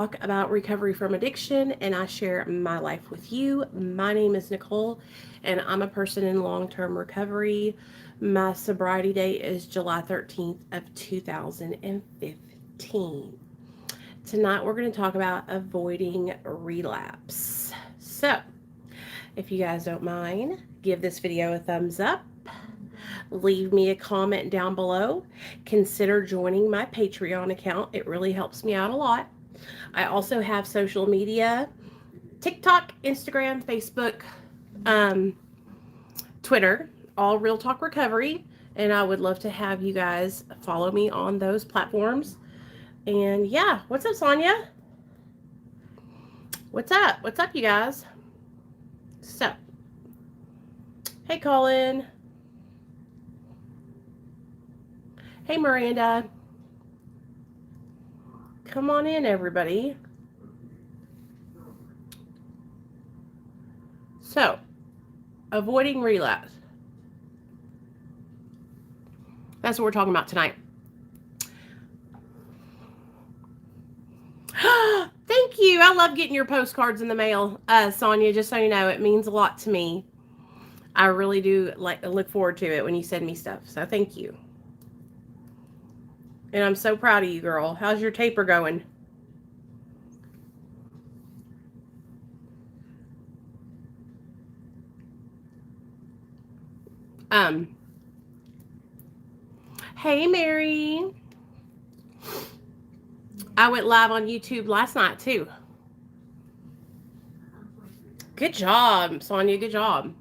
talk about recovery from addiction and I share my life with you. My name is Nicole and I'm a person in long-term recovery. My sobriety date is July 13th of 2015. Tonight we're going to talk about avoiding relapse. So, if you guys don't mind, give this video a thumbs up. Leave me a comment down below. Consider joining my Patreon account. It really helps me out a lot. I also have social media, TikTok, Instagram, Facebook, um, Twitter, all Real Talk Recovery. And I would love to have you guys follow me on those platforms. And yeah, what's up, Sonia? What's up? What's up, you guys? So, hey, Colin. Hey, Miranda. Come on in, everybody. So, avoiding relapse. That's what we're talking about tonight. Thank you. I love getting your postcards in the mail, Sonia. Just so you know, it means a lot to me. I really do look forward to it when you send me stuff. So thank you. And I'm so proud of you, girl. How's your taper going? Hey, Mary. I went live on YouTube last night, too. Good job, Sonia. Good job.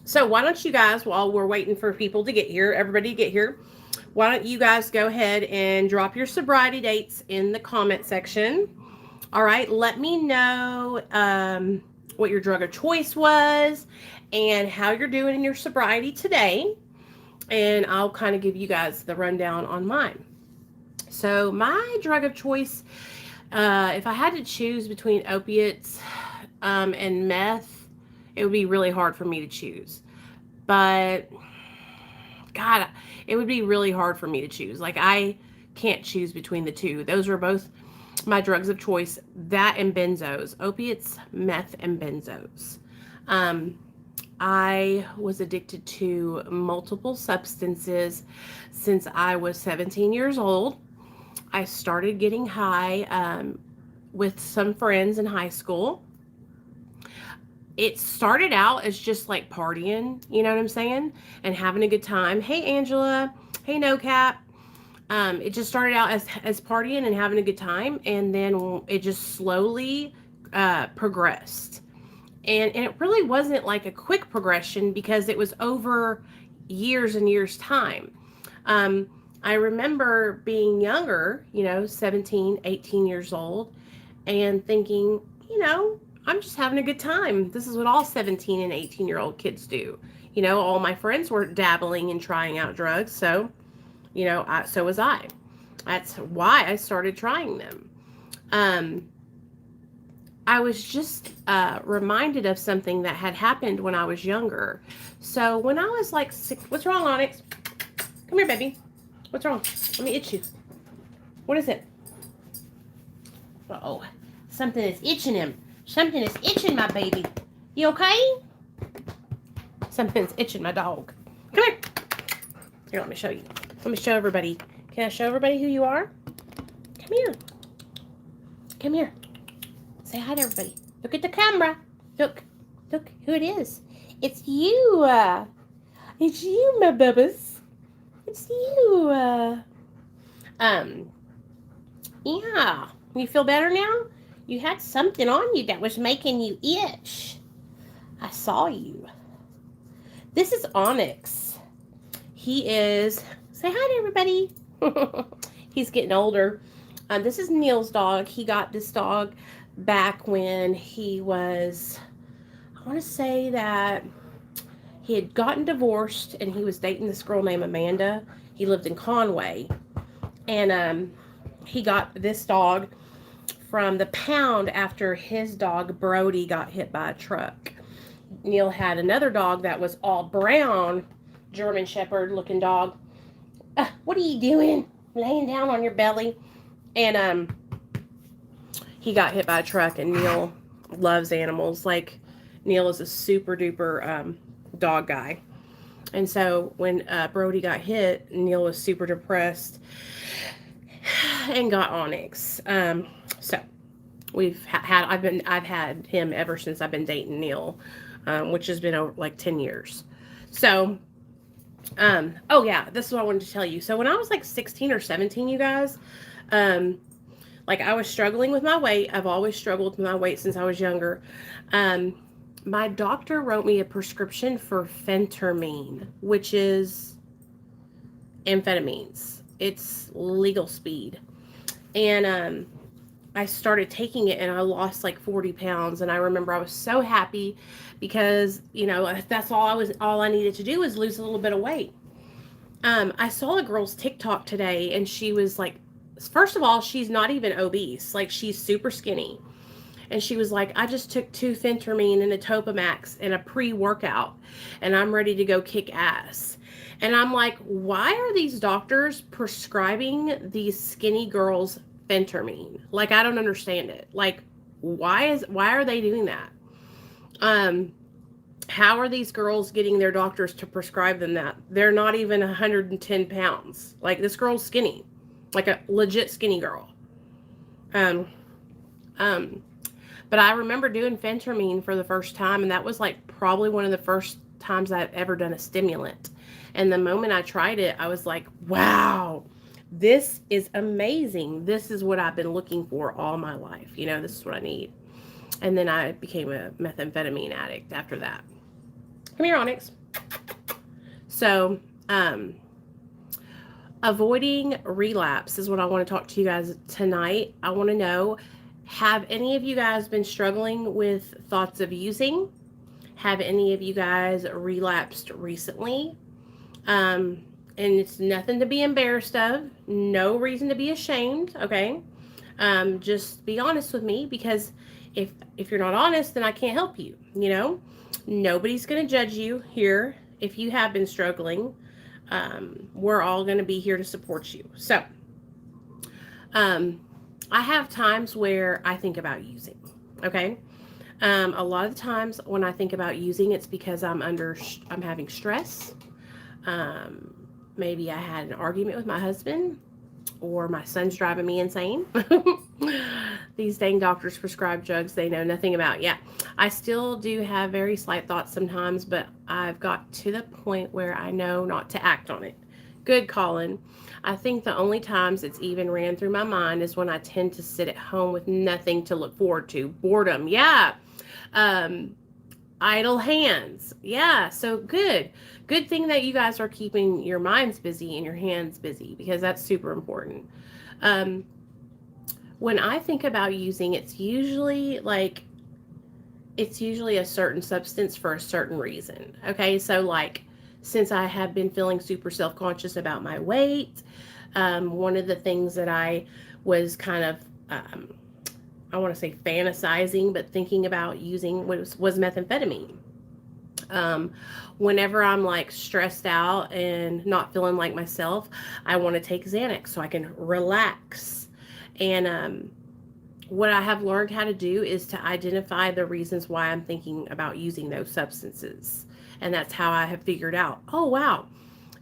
So why don't you guys, while we're waiting for people to get here, everybody to get here, why don't you guys go ahead and drop your sobriety dates in the comment section. All right, let me know what your drug of choice was and how you're doing in your sobriety today. And I'll kind of give you guys the rundown on mine. So my drug of choice, if I had to choose between opiates and meth, it would be really hard for me to choose. But God, it would be really hard for me to choose. Like, I can't choose between the two. Those are both my drugs of choice, that and benzos. Opiates, meth, and benzos. I was addicted to multiple substances since I was 17 years old. I started getting high with some friends in high school. It started out as just like partying, you know what I'm saying? And having a good time. Hey, Angela. Hey, No Cap. It just started out as partying and having a good time. And then it just slowly progressed. And it really wasn't like a quick progression because it was over years and years' time. I remember being younger, 17, 18 years old, and thinking, I'm just having a good time. This is what all 17 and 18-year-old kids do. All my friends were dabbling and trying out drugs. So, so was I. That's why I started trying them. I was just reminded of something that had happened when I was younger. So when I was like 6, what's wrong, Onyx? Come here, baby. What's wrong? Let me itch you. What is it? Uh-oh. Something is itching him. Something is itching my baby. You okay? Something's itching my dog. Come here. Here, let me show you. Let me show everybody. Can I show everybody who you are? Come here. Come here. Say hi to everybody. Look at the camera. Look. Look who it is. It's you. It's you, my bubbles. It's you. Yeah. You feel better now? You had something on you that was making you itch. I saw you. This is Onyx. He is... Say hi to everybody. He's getting older. This is Neil's dog. He got this dog back when he was... I want to say that he had gotten divorced and he was dating this girl named Amanda. He lived in Conway. And he got this dog from the pound after his dog Brody got hit by a truck. Neil had another dog that was all brown, German Shepherd looking dog, What are you doing? Laying down on your belly. And he got hit by a truck, and Neil loves animals. Like, Neil is a super duper dog guy. And so when Brody got hit, Neil was super depressed and got Onyx. So I've had him ever since I've been dating Neil, which has been over like 10 years. So, oh yeah, this is what I wanted to tell you. So when I was like 16 or 17, you guys, um, like I was struggling with my weight. I've always struggled with my weight since I was younger. Um, my doctor wrote me a prescription for phentermine, which is amphetamines. It's legal speed. And I started taking it, and I lost like 40 pounds. And I remember I was so happy because, that's all I needed to do was lose a little bit of weight. I saw a girl's TikTok today, and she was like, first of all, she's not even obese. Like, she's super skinny. And she was like, I just took 2 phentermine and a Topamax and a pre-workout, and I'm ready to go kick ass. And I'm like, why are these doctors prescribing these skinny girls phentermine? Like, I don't understand it. Like, why are they doing that? How are these girls getting their doctors to prescribe them that? They're not even 110 pounds. Like, this girl's skinny, like a legit skinny girl. Um, but I remember doing phentermine for the first time, and that was like probably one of the first times I've ever done a stimulant. And the moment I tried it, I was like, wow, this is amazing. This is what I've been looking for all my life. This is what I need. And then I became a methamphetamine addict after that. Come here, Onyx. So, avoiding relapse is what I want to talk to you guys tonight. I want to know, have any of you guys been struggling with thoughts of using? Have any of you guys relapsed recently? And it's nothing to be embarrassed of. No reason to be ashamed, okay? Just be honest with me, because if you're not honest, then I can't help you, Nobody's going to judge you here if you have been struggling. We're all going to be here to support you. So, I have times where I think about using, okay? A lot of the times when I think about using, it's because I'm having stress. Maybe I had an argument with my husband, or my son's driving me insane. These dang doctors prescribe drugs they know nothing about. Yeah, I still do have very slight thoughts sometimes, but I've got to the point where I know not to act on it. Good, Colin. I think the only times it's even ran through my mind is when I tend to sit at home with nothing to look forward to. Boredom. Yeah. Idle hands. Yeah. So good. Good thing that you guys are keeping your minds busy and your hands busy, because that's super important. When I think about using, it's usually a certain substance for a certain reason. Okay. So like, since I have been feeling super self-conscious about my weight, one of the things that I was kind of, I want to say fantasizing, but thinking about using was methamphetamine. Whenever I'm like stressed out and not feeling like myself, I want to take Xanax so I can relax. And what I have learned how to do is to identify the reasons why I'm thinking about using those substances. And that's how I have figured out, oh, wow,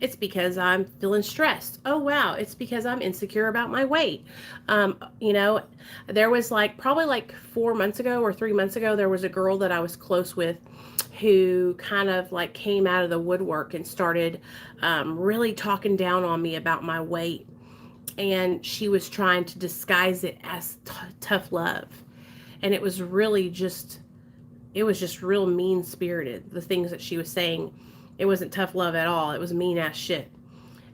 it's because I'm feeling stressed. Oh, wow, it's because I'm insecure about my weight. There was probably 4 months ago or 3 months ago, there was a girl that I was close with who kind of came out of the woodwork and started really talking down on me about my weight. And she was trying to disguise it as tough love. And it was just real mean-spirited, the things that she was saying. It wasn't tough love at all. It was mean-ass shit.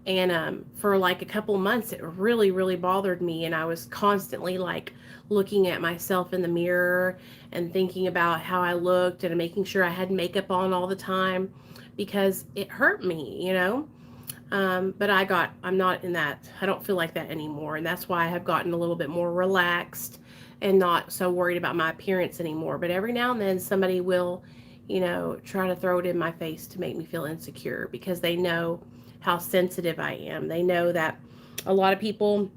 And for a couple months, it really, really bothered me. And I was constantly looking at myself in the mirror and thinking about how I looked and making sure I had makeup on all the time, because it hurt me, But I'm not in that. I don't feel like that anymore. And that's why I have gotten a little bit more relaxed and not so worried about my appearance anymore. But every now and then somebody will, try to throw it in my face to make me feel insecure, because they know how sensitive I am. They know that a lot of people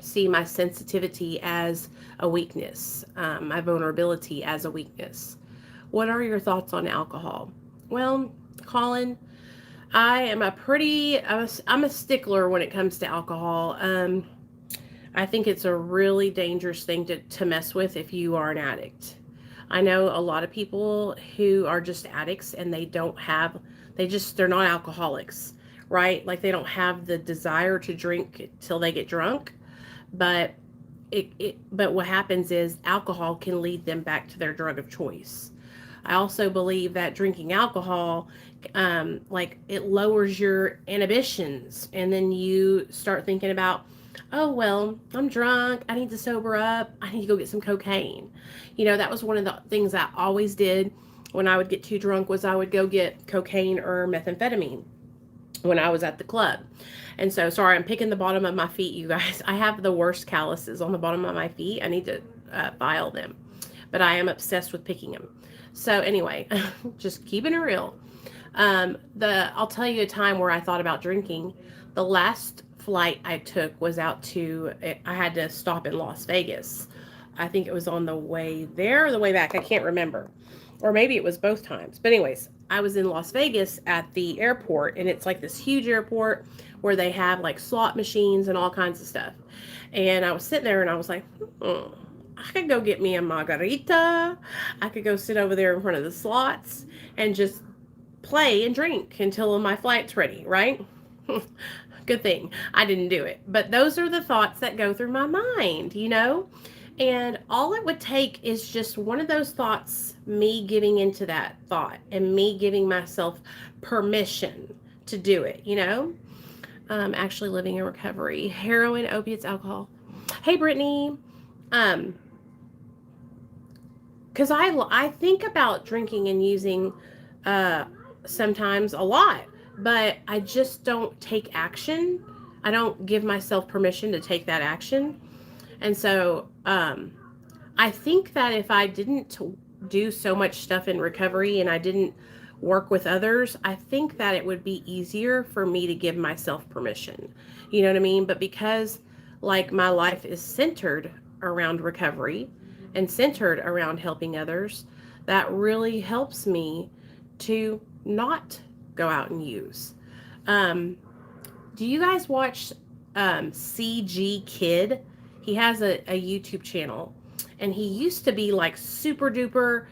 see my sensitivity as a weakness, my vulnerability as a weakness. What are your thoughts on alcohol? Well, Colin, I'm a stickler when it comes to alcohol. I think it's a really dangerous thing to mess with if you are an addict. I know a lot of people who are just addicts and they're not alcoholics, right? Like they don't have the desire to drink till they get drunk, but but what happens is alcohol can lead them back to their drug of choice. I also believe that drinking alcohol, like it lowers your inhibitions, and then you start thinking about, oh well, I'm drunk. I need to sober up. I need to go get some cocaine. That was one of the things I always did when I would get too drunk was I would go get cocaine or methamphetamine when I was at the club. And so, sorry, I'm picking the bottom of my feet, you guys. I have the worst calluses on the bottom of my feet. I need to file them, but I am obsessed with picking them. So anyway, just keeping it real. I'll tell you a time where I thought about drinking. The last flight I took was I had to stop in Las Vegas. I think it was on the way there or the way back. I can't remember. Or maybe it was both times. But anyways, I was in Las Vegas at the airport, and it's like this huge airport where they have like slot machines and all kinds of stuff. And I was sitting there and I was like, I could go get me a margarita. I could go sit over there in front of the slots and just play and drink until my flight's ready, right? Good thing I didn't do it. But those are the thoughts that go through my mind, And all it would take is just one of those thoughts, me giving into that thought and me giving myself permission to do it, Actually living in recovery, heroin, opiates, alcohol. Hey, Brittany. Because I think about drinking and using sometimes a lot, but I just don't take action. I don't give myself permission to take that action. And so I think that if I didn't do so much stuff in recovery and I didn't work with others, I think that it would be easier for me to give myself permission. You know what I mean? But because like my life is centered around recovery and centered around helping others, that really helps me to not go out and use. Do you guys watch CG Kid? He has a YouTube channel, and he used to be like super duper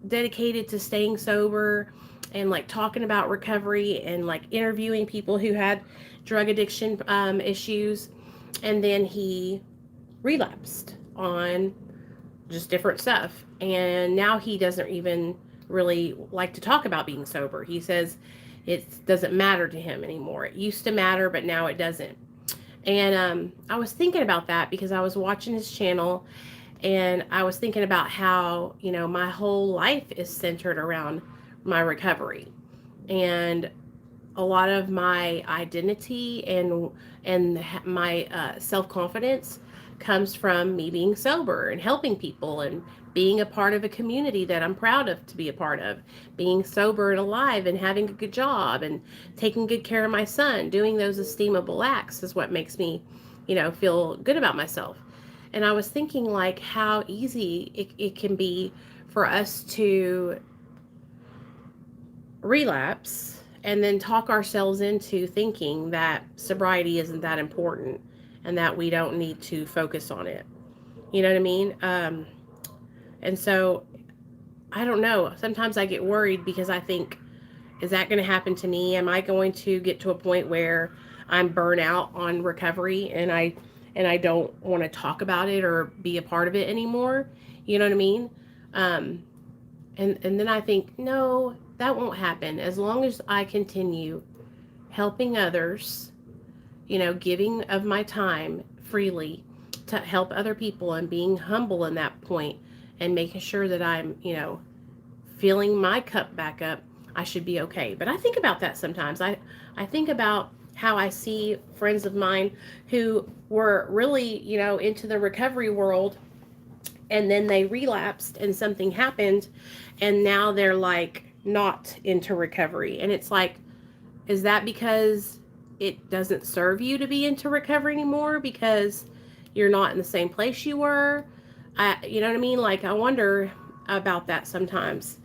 dedicated to staying sober and like talking about recovery and like interviewing people who had drug addiction issues. And then he relapsed on just different stuff. And now he doesn't even really like to talk about being sober. He says it doesn't matter to him anymore. It used to matter, but now it doesn't. And I was thinking about that because I was watching his channel and I was thinking about how, my whole life is centered around my recovery. And a lot of my identity and my self-confidence comes from me being sober and helping people and being a part of a community that I'm proud of to be a part of, being sober and alive and having a good job and taking good care of my son, doing those esteemable acts is what makes me, feel good about myself. And I was thinking like how easy it can be for us to relapse and then talk ourselves into thinking that sobriety isn't that important and that we don't need to focus on it. You know what I mean? And so I don't know. Sometimes I get worried because I think, is that going to happen to me? Am I going to get to a point where I'm burnt out on recovery and I don't want to talk about it or be a part of it anymore? You know what I mean? And then I think, no, that won't happen. As long as I continue helping others, giving of my time freely to help other people and being humble in that point and making sure that I'm, filling my cup back up, I should be okay. But I think about that sometimes. I think about how I see friends of mine who were really, into the recovery world, and then they relapsed and something happened, and now they're like not into recovery. And it's like, Is that because it doesn't serve you to be into recovery anymore because you're not in the same place you were? You know what I mean? Like, I wonder about that sometimes.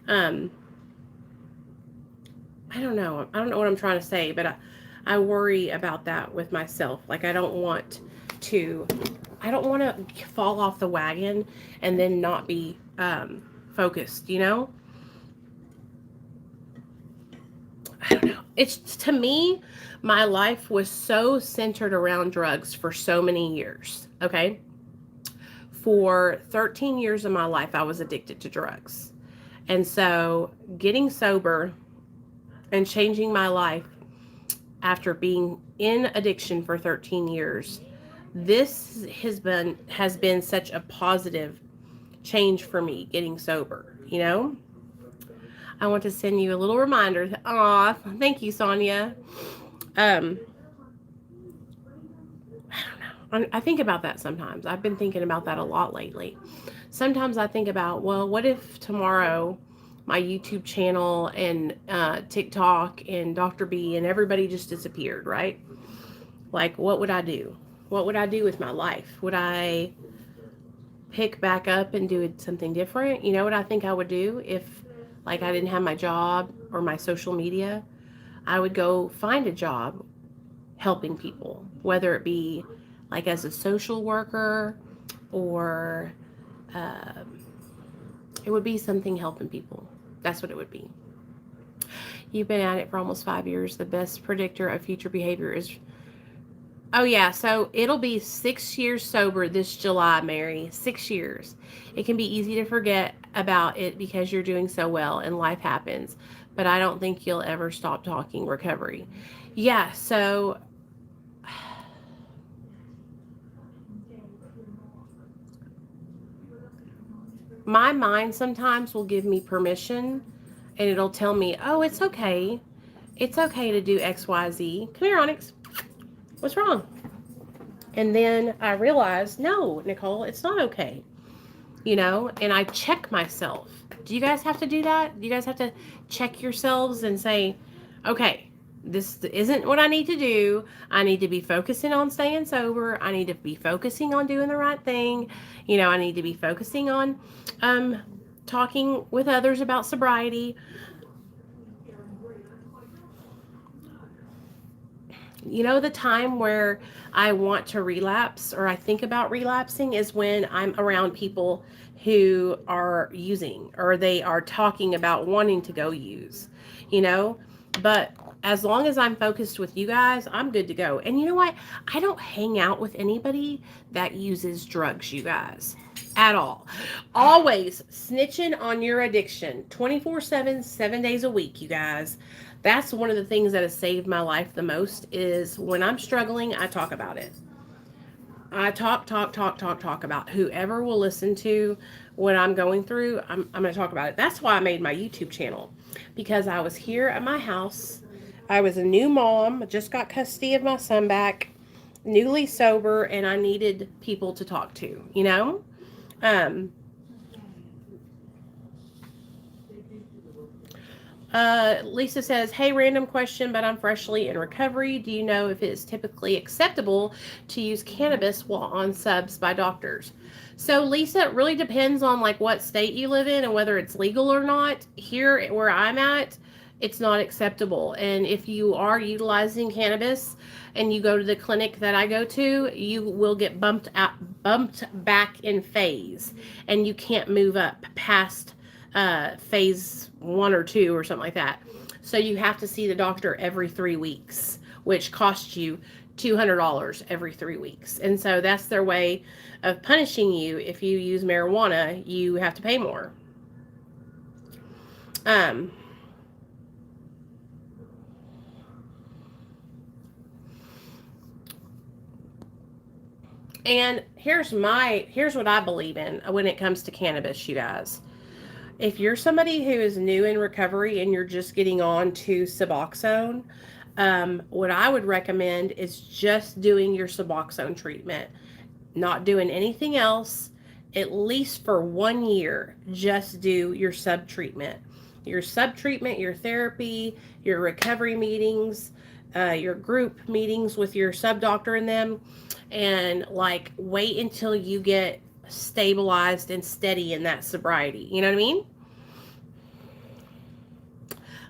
Um, I don't know. I don't know what I'm trying to say, but I worry about that with myself. Like, to, I don't want to fall off the wagon and then not be focused, you know? I don't know. It's, to me, my life was so centered around drugs for so many years. Okay. For 13 years of my life, I was addicted to drugs. And so getting sober and changing my life after being in addiction for 13 years, this has been such a positive change for me getting sober, you know? I want to send you a little reminder. Aw, thank you, Sonia. Um, I don't know. I think about that sometimes. I've been thinking about that a lot lately. Sometimes I think about, well, what if tomorrow my YouTube channel and TikTok and Dr. B and everybody just disappeared, right? Like, what would I do? What would I do with my life? Would I pick back up and do something different? You know what I think I would do if, like, I didn't have my job or my social media? I would go find a job helping people, whether it be like as a social worker or um, it would be something helping people. That's what it would be. You've been at it for almost 5 years. The best predictor of future behavior is. Oh, yeah. So it'll be 6 years sober this July, Mary. 6 years. It can be easy to forget about it because you're doing so well and life happens. But I don't think you'll ever stop talking recovery. Yeah. So my mind sometimes will give me permission and it'll tell me, oh, it's okay. It's okay to do XYZ. Come here, Onyx. What's wrong? And then I realize, no, Nichole, it's not okay. You know, and I check myself. Do you guys have to do that? Do you guys have to check yourselves and say, okay, this isn't what I need to do. I need to be focusing on staying sober. I need to be focusing on doing the right thing. You know, I need to be focusing on um, talking with others about sobriety. You know, the time where I want to relapse or I think about relapsing is when I'm around people who are using or they are talking about wanting to go use, you know? But as long as I'm focused with you guys, I'm good to go. And you know what? I don't hang out with anybody that uses drugs, you guys, at all. Always snitching on your addiction 24/7, 7 days a week, you guys. That's one of the things that has saved my life the most is when I'm struggling, I talk about it. I talk about whoever will listen to what I'm going through. I'm going to talk about it. That's why I made my YouTube channel because I was here at my house. I was a new mom, just got custody of my son back, newly sober, and I needed people to talk to, you know? Um, Lisa says, hey, random question, but I'm freshly in recovery. Do you know if it is typically acceptable to use cannabis while on subs by doctors? So, Lisa, it really depends on like what state you live in and whether it's legal or not. Here where I'm at, it's not acceptable. And if you are utilizing cannabis and you go to the clinic that I go to, you will get bumped back in phase, and you can't move up past phase 1 or 2 or something like that. So you have to see the doctor every 3 weeks, which costs you $200 every 3 weeks. And so that's their way of punishing you. If you use marijuana, you have to pay more. Um, and here's what I believe in when it comes to cannabis, you guys. If you're somebody who is new in recovery and you're just getting on to Suboxone, what I would recommend is just doing your Suboxone treatment, not doing anything else, at least for 1 year. Just do your sub treatment. your sub treatment, your therapy, your recovery meetings, your group meetings with your sub doctor and them, and like wait until you get stabilized and steady in that sobriety. You know what I mean?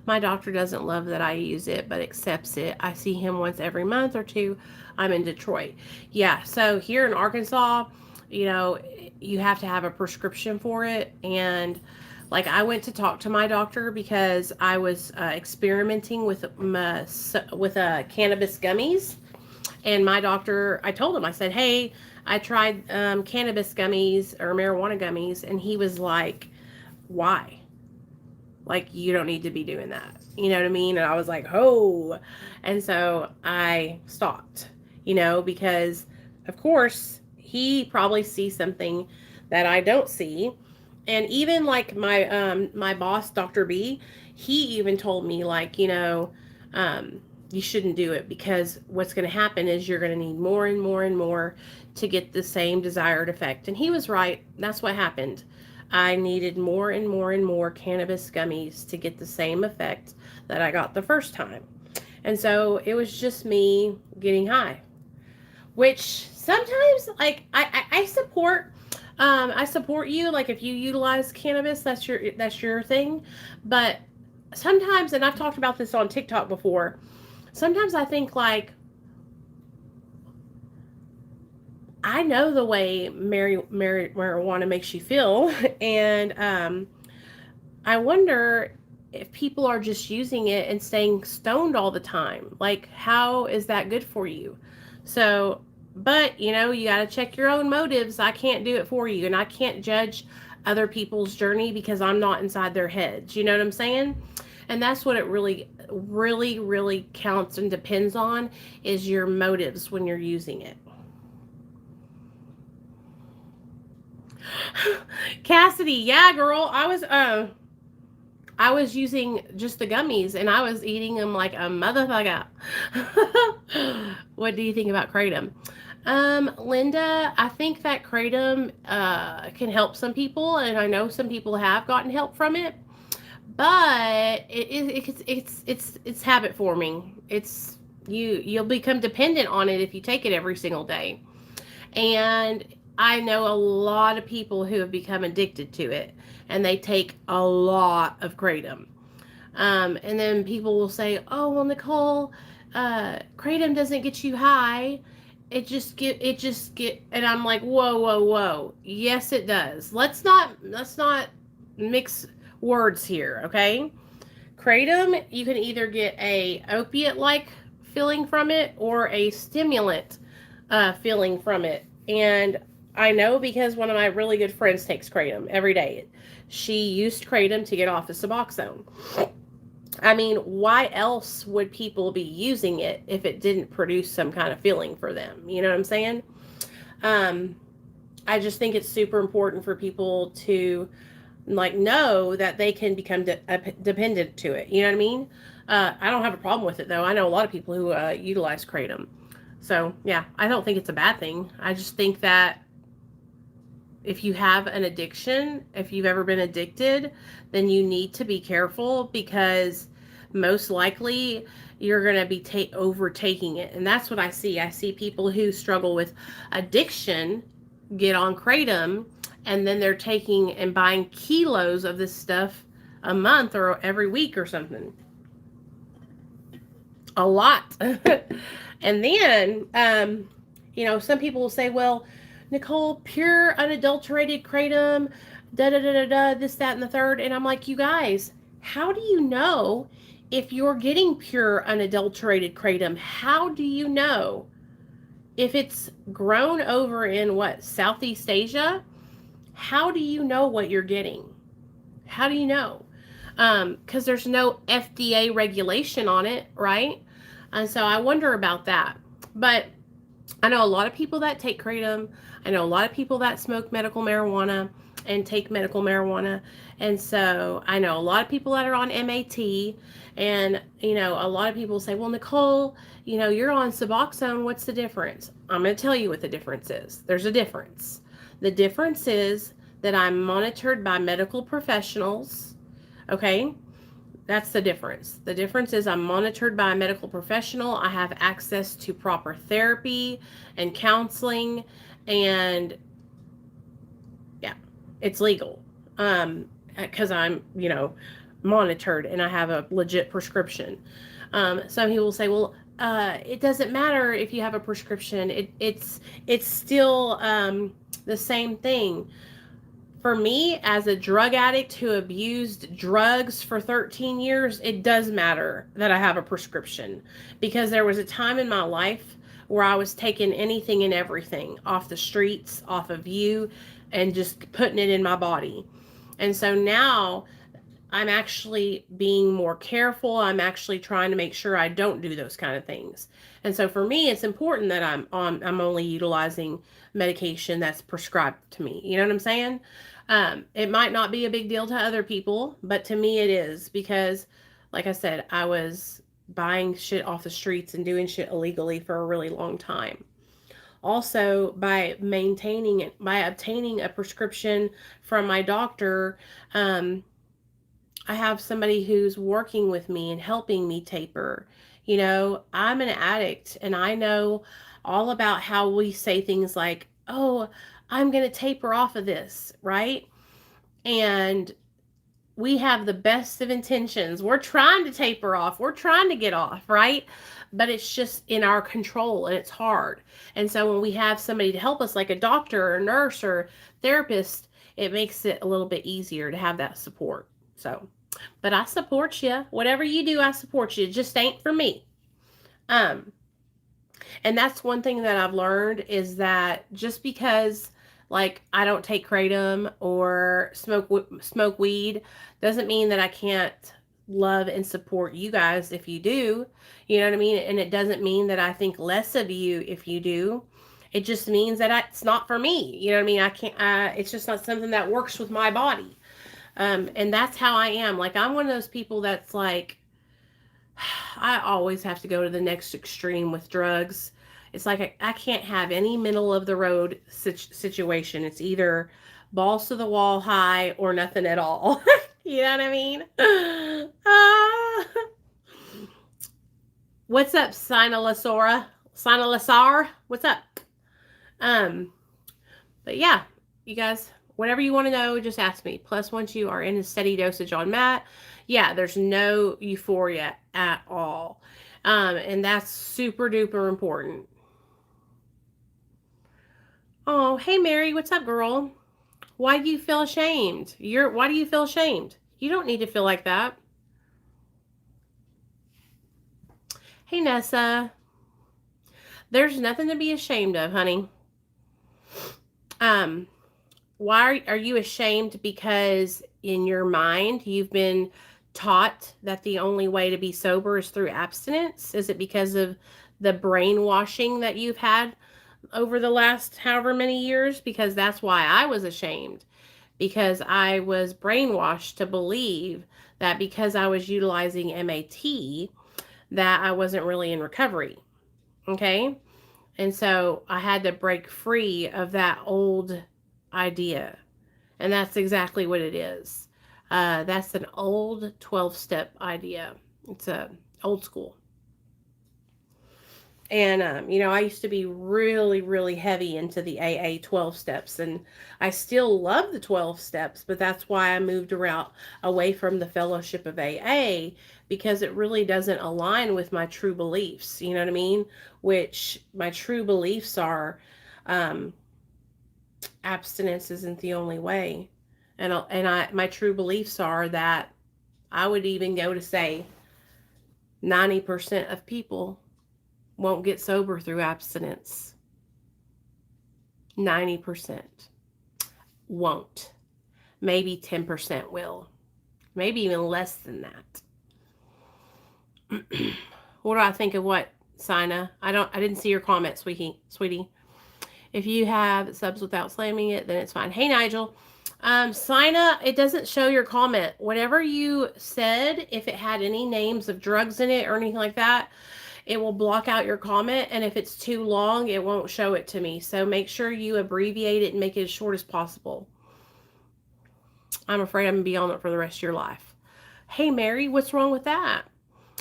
My doctor doesn't love that I use it, but accepts it. I see him once every month or two. I'm in Detroit. Yeah, so here in Arkansas, you know, you have to have a prescription for it. And like I went to talk to my doctor because I was experimenting with cannabis gummies. And my doctor, I told him, I said, hey, I tried cannabis gummies or marijuana gummies. And he was like, why? Like, you don't need to be doing that. You know what I mean? And I was like, oh. And so I stopped, you know, because of course he probably sees something that I don't see. And even like my boss, Dr. B, he even told me like, you know, you shouldn't do it because what's going to happen is you're going to need more and more and more to get the same desired effect. And he was right. That's what happened. I needed more and more and more cannabis gummies to get the same effect that I got the first time. And so it was just me getting high, which sometimes like I support. I support you. Like if you utilize cannabis, that's your thing. But sometimes, and I've talked about this on TikTok before, sometimes I think like, I know the way marijuana makes you feel, and I wonder if people are just using it and staying stoned all the time. Like, how is that good for you? So, but, you know, you got to check your own motives. I can't do it for you, and I can't judge other people's journey because I'm not inside their heads. You know what I'm saying? And that's what it really, really, really counts and depends on is your motives when you're using it. Cassidy, yeah, girl, I was using just the gummies and I was eating them like a motherfucker. What do you think about kratom? Linda, I think that kratom can help some people, and I know some people have gotten help from it. But it's habit forming. It's you'll become dependent on it if you take it every single day. And I know a lot of people who have become addicted to it, and they take a lot of kratom. And then people will say, "Oh, well, Nichole, kratom doesn't get you high. It just get." And I'm like, "Whoa, whoa, whoa! Yes, it does. Let's not mix words here, okay? Kratom, you can either get a opiate-like feeling from it or a stimulant feeling from it, and I know because one of my really good friends takes kratom every day. She used kratom to get off the Suboxone. I mean, why else would people be using it if it didn't produce some kind of feeling for them? You know what I'm saying? I just think it's super important for people to like know that they can become dependent to it. You know what I mean? I don't have a problem with it though. I know a lot of people who utilize kratom. So yeah, I don't think it's a bad thing. I just think that if you have an addiction, if you've ever been addicted, then you need to be careful because most likely you're going to be overtaking it. And that's what I see. I see people who struggle with addiction get on kratom, and then they're taking and buying kilos of this stuff a month or every week or something. A lot. And then, you know, some people will say, well, Nichole, pure unadulterated kratom, this, that, and the third. And I'm like, you guys, how do you know if you're getting pure unadulterated kratom? How do you know if it's grown over in Southeast Asia? How do you know what you're getting? How do you know? Because there's no FDA regulation on it, right? And so I wonder about that. But I know a lot of people that take kratom. I know a lot of people that smoke medical marijuana and take medical marijuana. And so I know a lot of people that are on MAT. And, you know, a lot of people say, well, Nichole, you know, you're on Suboxone. What's the difference? I'm going to tell you what the difference is. There's a difference. The difference is that I'm monitored by medical professionals. Okay. That's the difference. The difference is I'm monitored by a medical professional. I have access to proper therapy and counseling, and yeah, it's legal. Because I'm, monitored and I have a legit prescription. Some people say, well, it doesn't matter if you have a prescription. It's still the same thing. For me, as a drug addict who abused drugs for 13 years, it does matter that I have a prescription, because there was a time in my life where I was taking anything and everything off the streets, off of you, and just putting it in my body. And so now I'm actually being more careful. I'm actually trying to make sure I don't do those kind of things. And so for me, it's important that I'm only utilizing medication that's prescribed to me. You know what I'm saying? It might not be a big deal to other people, but to me it is, because, like I said, I was buying shit off the streets and doing shit illegally for a really long time. Also, by obtaining a prescription from my doctor, I have somebody who's working with me and helping me taper. I'm an addict, and I know all about how we say things like, oh, I'm going to taper off of this, right? And we have the best of intentions. We're trying to taper off. We're trying to get off, right? But it's just in our control, and it's hard. And so when we have somebody to help us, like a doctor or a nurse or therapist, it makes it a little bit easier to have that support. So, but I support you. Whatever you do, I support you. It just ain't for me. Um, and that's one thing that I've learned, is that just because, like, I don't take kratom or smoke weed, doesn't mean that I can't love and support you guys if you do. You know what I mean? And it doesn't mean that I think less of you if you do. It just means that it's not for me. You know what I mean? I can't. It's just not something that works with my body. And that's how I am. Like, I'm one of those people that's like, I always have to go to the next extreme with drugs. It's like I can't have any middle of the road situation. It's either balls to the wall high or nothing at all. You know what I mean? What's up, Sinalasar? What's up? Um, but yeah, you guys, whatever you want to know, just ask me. Plus, once you are in a steady dosage on Matt, yeah, there's no euphoria at all. And that's super duper important. Oh, hey Mary, what's up, girl? Why do you feel ashamed? Why do you feel ashamed? You don't need to feel like that. Hey Nessa. There's nothing to be ashamed of, honey. Why are you ashamed? Because in your mind you've been taught that the only way to be sober is through abstinence? Is it because of the brainwashing that you've had over the last however many years? Because that's why I was ashamed, because I was brainwashed to believe that because I was utilizing MAT, that I wasn't really in recovery. Okay? And so I had to break free of that old idea. And that's exactly what it is. That's an old 12-step idea. It's old school. And, I used to be really, really heavy into the AA 12 steps. And I still love the 12 steps, but that's why I moved around away from the fellowship of AA, because it really doesn't align with my true beliefs. You know what I mean? Which my true beliefs are, abstinence isn't the only way. My true beliefs are that I would even go to say 90% of people won't get sober through abstinence. 90% won't. Maybe 10% will. Maybe even less than that. What do I think of what, Sina? I didn't see your comment, sweetie. If you have subs without slamming it, then it's fine. Hey, Nigel. Sina, it doesn't show your comment. Whatever you said, if it had any names of drugs in it or anything like that, it will block out your comment. And if it's too long, it won't show it to me. So make sure you abbreviate it and make it as short as possible. I'm afraid I'm going to be on it for the rest of your life. Hey, Mary, what's wrong with that?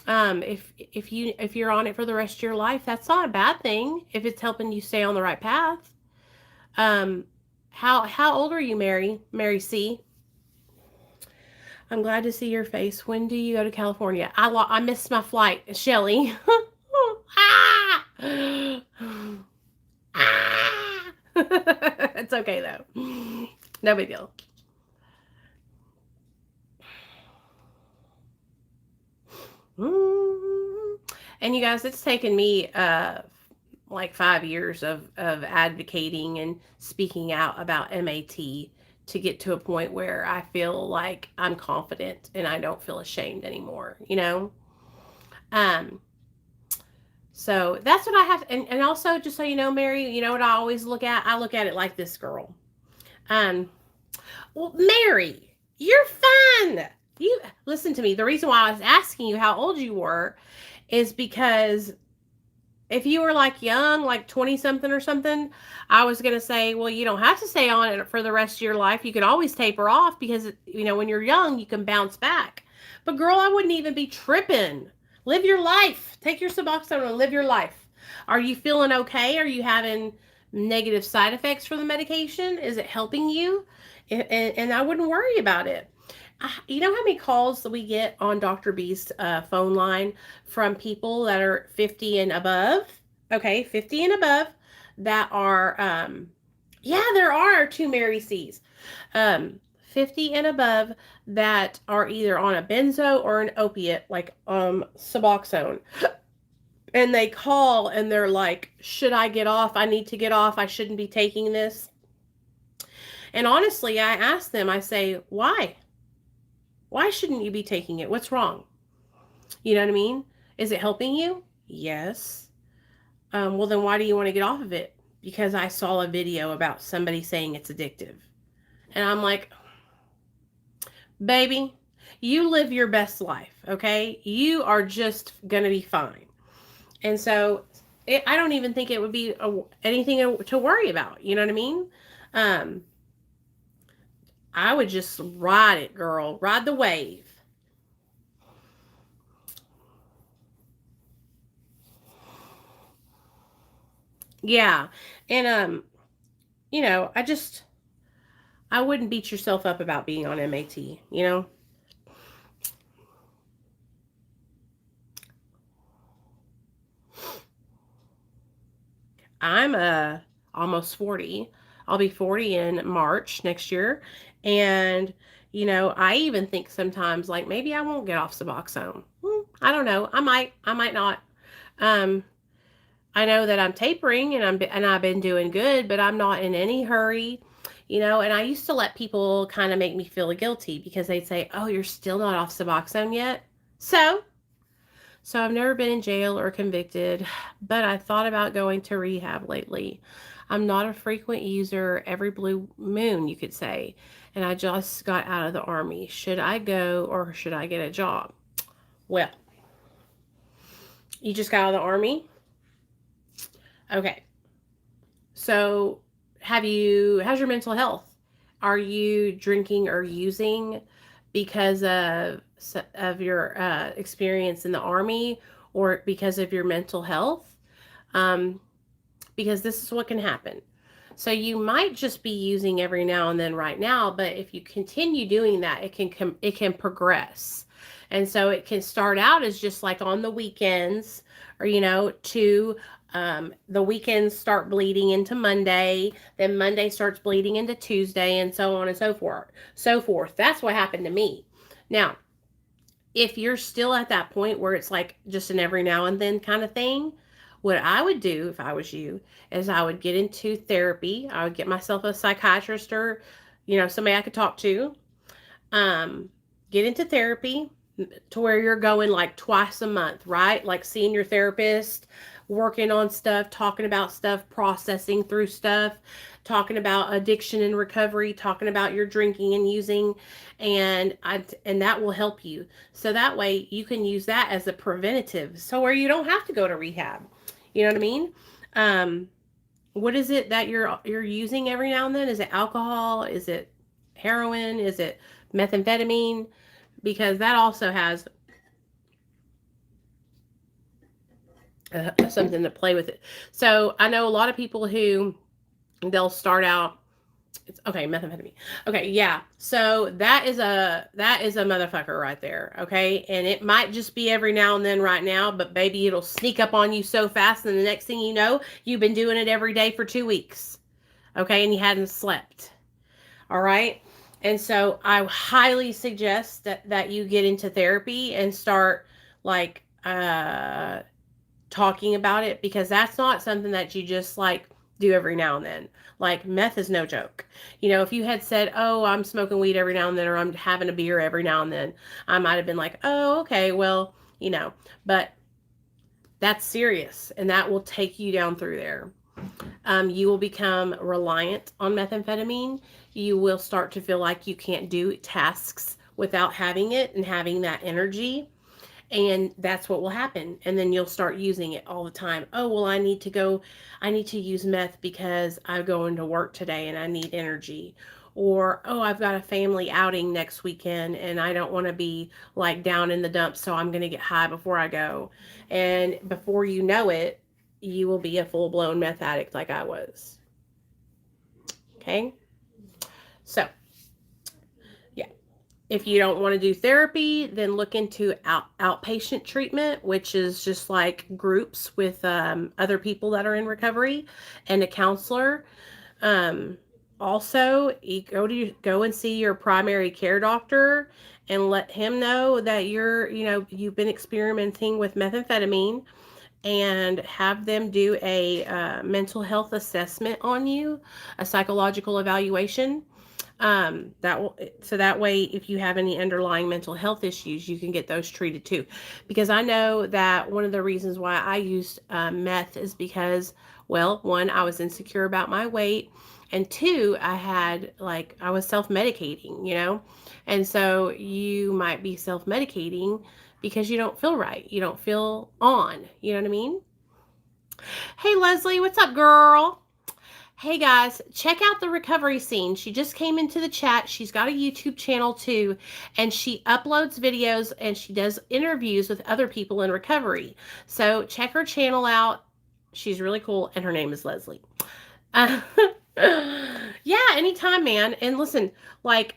If you're on it for the rest of your life, that's not a bad thing if it's helping you stay on the right path. Um, how old are you, Mary? Mary C. I'm glad to see your face. When do you go to California? I missed my flight, Shelly. Ah! Ah! It's okay though. No big deal. And you guys, it's taken me like 5 years of advocating and speaking out about MAT to get to a point where I feel like I'm confident and I don't feel ashamed anymore, you know? Um, so that's what I have. And also, just so you know, Mary, you know what I always look at? I look at it like this, girl. Um, well, Mary, you're fun. You listen to me. The reason why I was asking you how old you were is because if you were like young, like 20 something or something, I was going to say, well, you don't have to stay on it for the rest of your life. You could always taper off because, you know, when you're young, you can bounce back. But girl, I wouldn't even be tripping. Live your life. Take your Suboxone and live your life. Are you feeling okay? Are you having negative side effects from the medication? Is it helping you? And I wouldn't worry about it. You know how many calls that we get on Dr. B's phone line from people that are 50 and above? Okay, 50 and above that are, yeah, there are two Mary C's. 50 and above that are either on a benzo or an opiate, like Suboxone. And they call and they're like, should I get off? I need to get off. I shouldn't be taking this. And honestly, I ask them, I say, why? Why shouldn't you be taking it? What's wrong? You know what I mean? Is it helping you? Yes. Well, then why do you want to get off of it? Because I saw a video about somebody saying it's addictive. And I'm like, baby, you live your best life, okay? You are just going to be fine. And so I don't even think it would be anything to worry about. You know what I mean? I would just ride it, girl. Ride the wave. Yeah. And you know, I wouldn't beat yourself up about being on MAT, you know? I'm almost 40. I'll be 40 in March next year. And you know, I even think sometimes like maybe I won't get off Suboxone. I don't know. I might not. Um I know that I'm tapering and I've been doing good, but I'm not in any hurry, you know. And I used to let people kind of make me feel guilty because they'd say, "Oh, you're still not off Suboxone yet." So I've never been in jail or convicted, but I thought about going to rehab lately. I'm not a frequent user, every blue moon, you could say, and I just got out of the army. Should I go or should I get a job? Well, you just got out of the army? Okay. So, how's your mental health? Are you drinking or using because of your experience in the army or because of your mental health? Um, because this is what can happen. So you might just be using every now and then right now, but if you continue doing that, it can progress. And so it can start out as just like on the weekends or you know, to the weekends start bleeding into Monday, then Monday starts bleeding into Tuesday and so on and so forth. So forth. That's what happened to me. Now, if you're still at that point where it's like just an every now and then kind of thing, what I would do if I was you is I would get into therapy. I would get myself a psychiatrist or, you know, somebody I could talk to. Um, get into therapy to where you're going like twice a month, right? Like seeing your therapist, working on stuff, talking about stuff, processing through stuff, talking about addiction and recovery, talking about your drinking and using, and that will help you. So that way you can use that as a preventative, so where you don't have to go to rehab. You know what I mean? Um, what is it that you're using every now and then? Is it alcohol? Is it heroin? Is it methamphetamine? because that also has something to play with it. So I know a lot of people who they'll start out. It's okay, methamphetamine. Okay, yeah. So that is a motherfucker right there. Okay, and it might just be every now and then right now, but baby, it'll sneak up on you so fast, and the next thing you know, you've been doing it every day for 2 weeks. Okay, and you hadn't slept. All right. And so I highly suggest that you get into therapy and start like talking about it, because that's not something that you just like do every now and then. Like meth is no joke. If you had said, "Oh, I'm smoking weed every now and then," or "I'm having a beer every now and then," I might have been like, "Oh, okay, well, but that's serious, and that will take you down through there. You will become reliant on methamphetamine. You will start to feel like you can't do tasks without having it and having that energy. And that's what will happen. And then you'll start using it all the time. Oh, well, I need to use meth because I'm going to work today and I need energy. Or, oh, I've got a family outing next weekend and I don't want to be like down in the dumps, so I'm going to get high before I go. And before you know it, you will be a full blown meth addict like I was. Okay? So, yeah. If you don't want to do therapy, then look into outpatient treatment, which is just like groups with other people that are in recovery and a counselor. Um, Also, you go and see your primary care doctor and let him know that you've been experimenting with methamphetamine, and have them do a mental health assessment on you, a psychological evaluation. That way, if you have any underlying mental health issues, you can get those treated too. Because I know that one of the reasons why I used meth is because, well, one, I was insecure about my weight, and two, I was self-medicating. And so you might be self-medicating because you don't feel right, you don't feel on, you know what I mean? Hey Leslie, what's up, girl? Hey guys, check out the recovery scene. She just came into the chat. She's got a YouTube channel too, and she uploads videos and she does interviews with other people in recovery. So check her channel out. She's really cool, and her name is Leslie. Uh, yeah, anytime, man. And listen, like,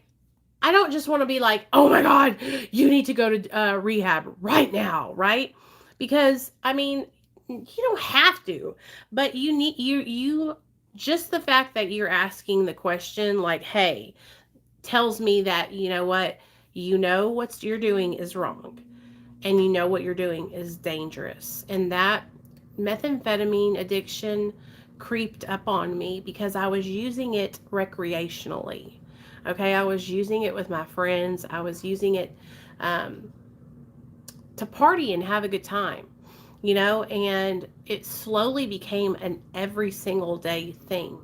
I don't just want to be like, oh my God, you need to go to rehab right now, right? Because, I mean, you don't have to, but you just the fact that you're asking the question, like, hey, tells me that what you're doing is wrong, and what you're doing is dangerous. And that methamphetamine addiction creeped up on me because I was using it recreationally. Okay, I was using it with my friends. I was using it um, to party and have a good time, and it slowly became an every single day thing.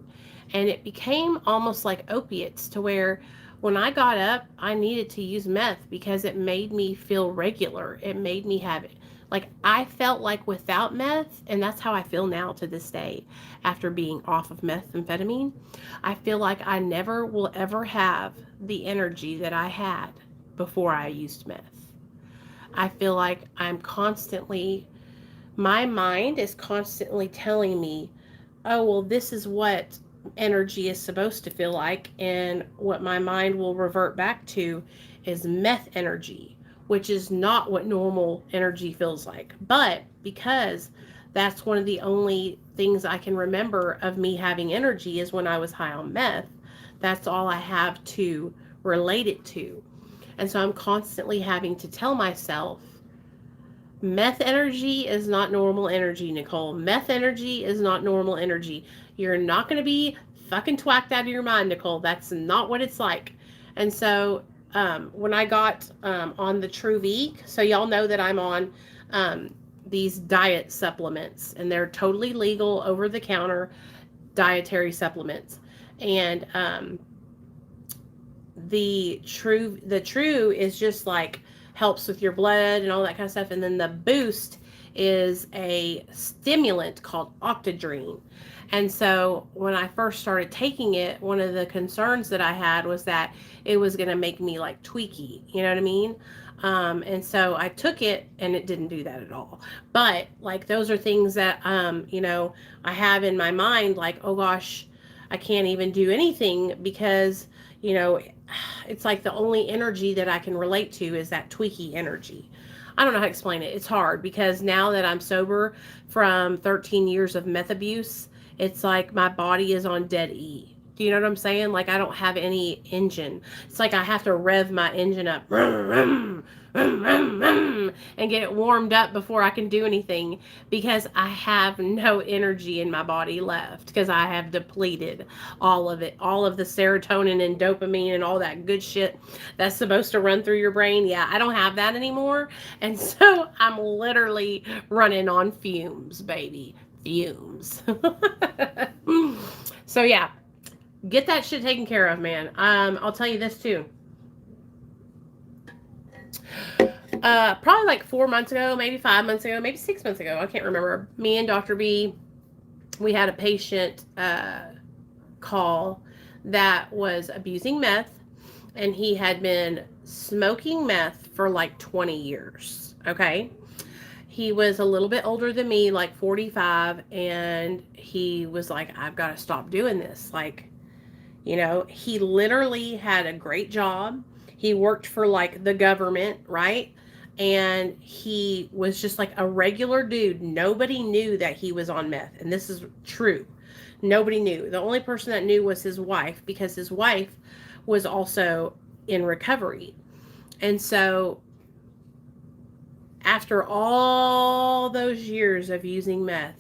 And it became almost like opiates, to where when I got up, I needed to use meth because it made me feel regular. It made me have it. Like, I felt like without meth, and that's how I feel now to this day after being off of methamphetamine, I feel like I never will ever have the energy that I had before I used meth. I feel like my mind is constantly telling me, oh, well, this is what energy is supposed to feel like. And what my mind will revert back to is meth energy, which is not what normal energy feels like. But because that's one of the only things I can remember of me having energy is when I was high on meth, that's all I have to relate it to. And so I'm constantly having to tell myself, meth energy is not normal energy, Nichole. Meth energy is not normal energy. You're not going to be fucking twacked out of your mind, Nichole. That's not what it's like. And so when I got on the thru, so y'all know that I'm on these diet supplements, and they're totally legal, over-the-counter dietary supplements. And the thru is just like helps with your blood and all that kind of stuff, and then the boost is a stimulant called octadrene. And so when I first started taking it, one of the concerns that I had was that it was going to make me like tweaky. You know what I mean? And so I took it and it didn't do that at all. But like those are things that, I have in my mind like, oh gosh, I can't even do anything because, you know, it's like the only energy that I can relate to is that tweaky energy. I don't know how to explain it. It's hard because now that I'm sober from 13 years of meth abuse, it's like my body is on dead E. Do you know what I'm saying? Like I don't have any engine. It's like I have to rev my engine up and get it warmed up before I can do anything because I have no energy in my body left because I have depleted all of it, all of the serotonin and dopamine and all that good shit that's supposed to run through your brain. Yeah, I don't have that anymore. And so I'm literally running on fumes, baby. Fumes. So yeah, get that shit taken care of, man. I'll tell you this too. Probably like 4 months ago, maybe 5 months ago, maybe 6 months ago. I can't remember. Me and Dr. B, we had a patient call that was abusing meth, and he had been smoking meth for like 20 years. Okay. He was a little bit older than me, like 45, and he was like, I've got to stop doing this. Like, he literally had a great job. He worked for like the government, right? And he was just like a regular dude. Nobody knew that he was on meth. And this is true. Nobody knew. The only person that knew was his wife because his wife was also in recovery. And so after all those years of using meth,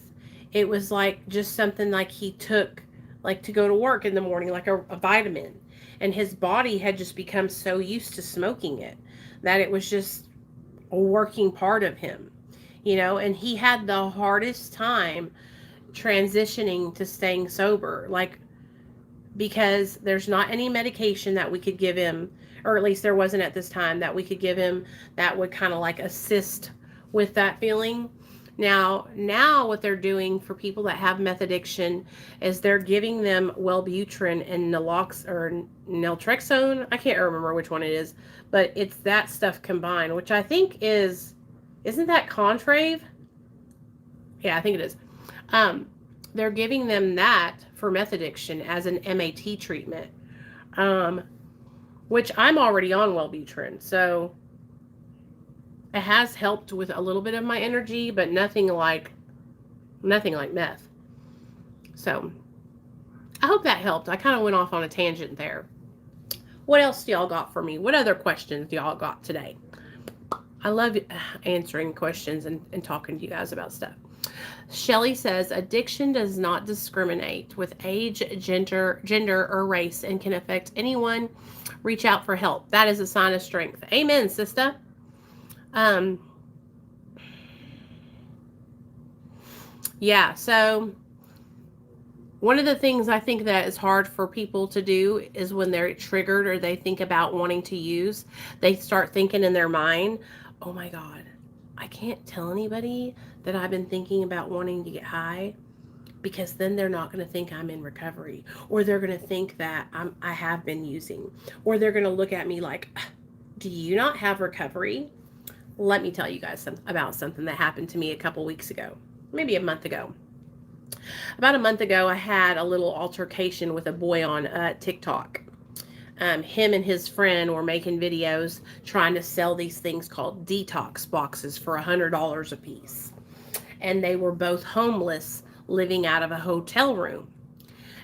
it was like just something like he took like to go to work in the morning, like a vitamin. And his body had just become so used to smoking it that it was just a working part of him, and he had the hardest time transitioning to staying sober, like, because there's not any medication that we could give him, or at least there wasn't at this time that we could give him that would kind of like assist with that feeling. Now what they're doing for people that have meth addiction is they're giving them Wellbutrin and naltrexone. I can't remember which one it is, but it's that stuff combined, which I think isn't that Contrave? Yeah, I think it is. They're giving them that for meth addiction as an MAT treatment, which I'm already on Wellbutrin, so it has helped with a little bit of my energy, but nothing like meth. So I hope that helped. I kind of went off on a tangent there. What else do y'all got for me? What other questions do y'all got today? I love answering questions and talking to you guys about stuff. Shelly says, addiction does not discriminate with age, gender, or race and can affect anyone. Reach out for help. That is a sign of strength. Amen, sister. Yeah, so one of the things I think that is hard for people to do is when they're triggered or they think about wanting to use, they start thinking in their mind, oh my God, I can't tell anybody that I've been thinking about wanting to get high because then they're not going to think I'm in recovery, or they're going to think that I have been using, or they're going to look at me like, do you not have recovery? Let me tell you guys about something that happened to me a couple weeks ago, maybe a month ago. About a month ago, I had a little altercation with a boy on TikTok. Him and his friend were making videos trying to sell these things called detox boxes for $100 a piece. And they were both homeless, living out of a hotel room.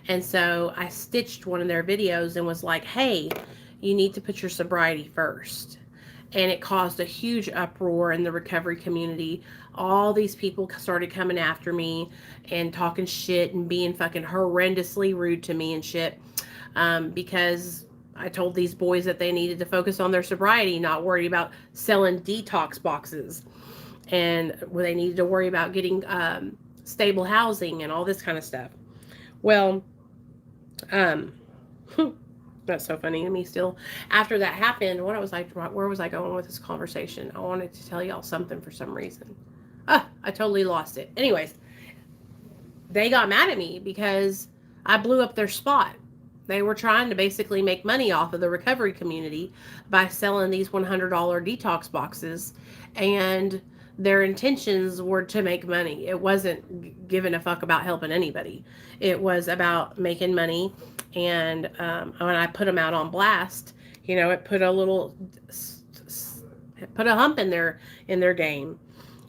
And so I stitched one of their videos and was like, hey, you need to put your sobriety first. And it caused a huge uproar in the recovery community. All these people started coming after me and talking shit and being fucking horrendously rude to me and shit, because I told these boys that they needed to focus on their sobriety, not worry about selling detox boxes, and they needed to worry about getting stable housing and all this kind of stuff. Well, that's so funny to me still. After that happened, where was I going with this conversation? I wanted to tell y'all something for some reason. I totally lost it. Anyways, they got mad at me because I blew up their spot. They were trying to basically make money off of the recovery community by selling these $100 detox boxes, and their intentions were to make money. It wasn't giving a fuck about helping anybody. It was about making money. And when I put them out on blast, it put a hump in their game.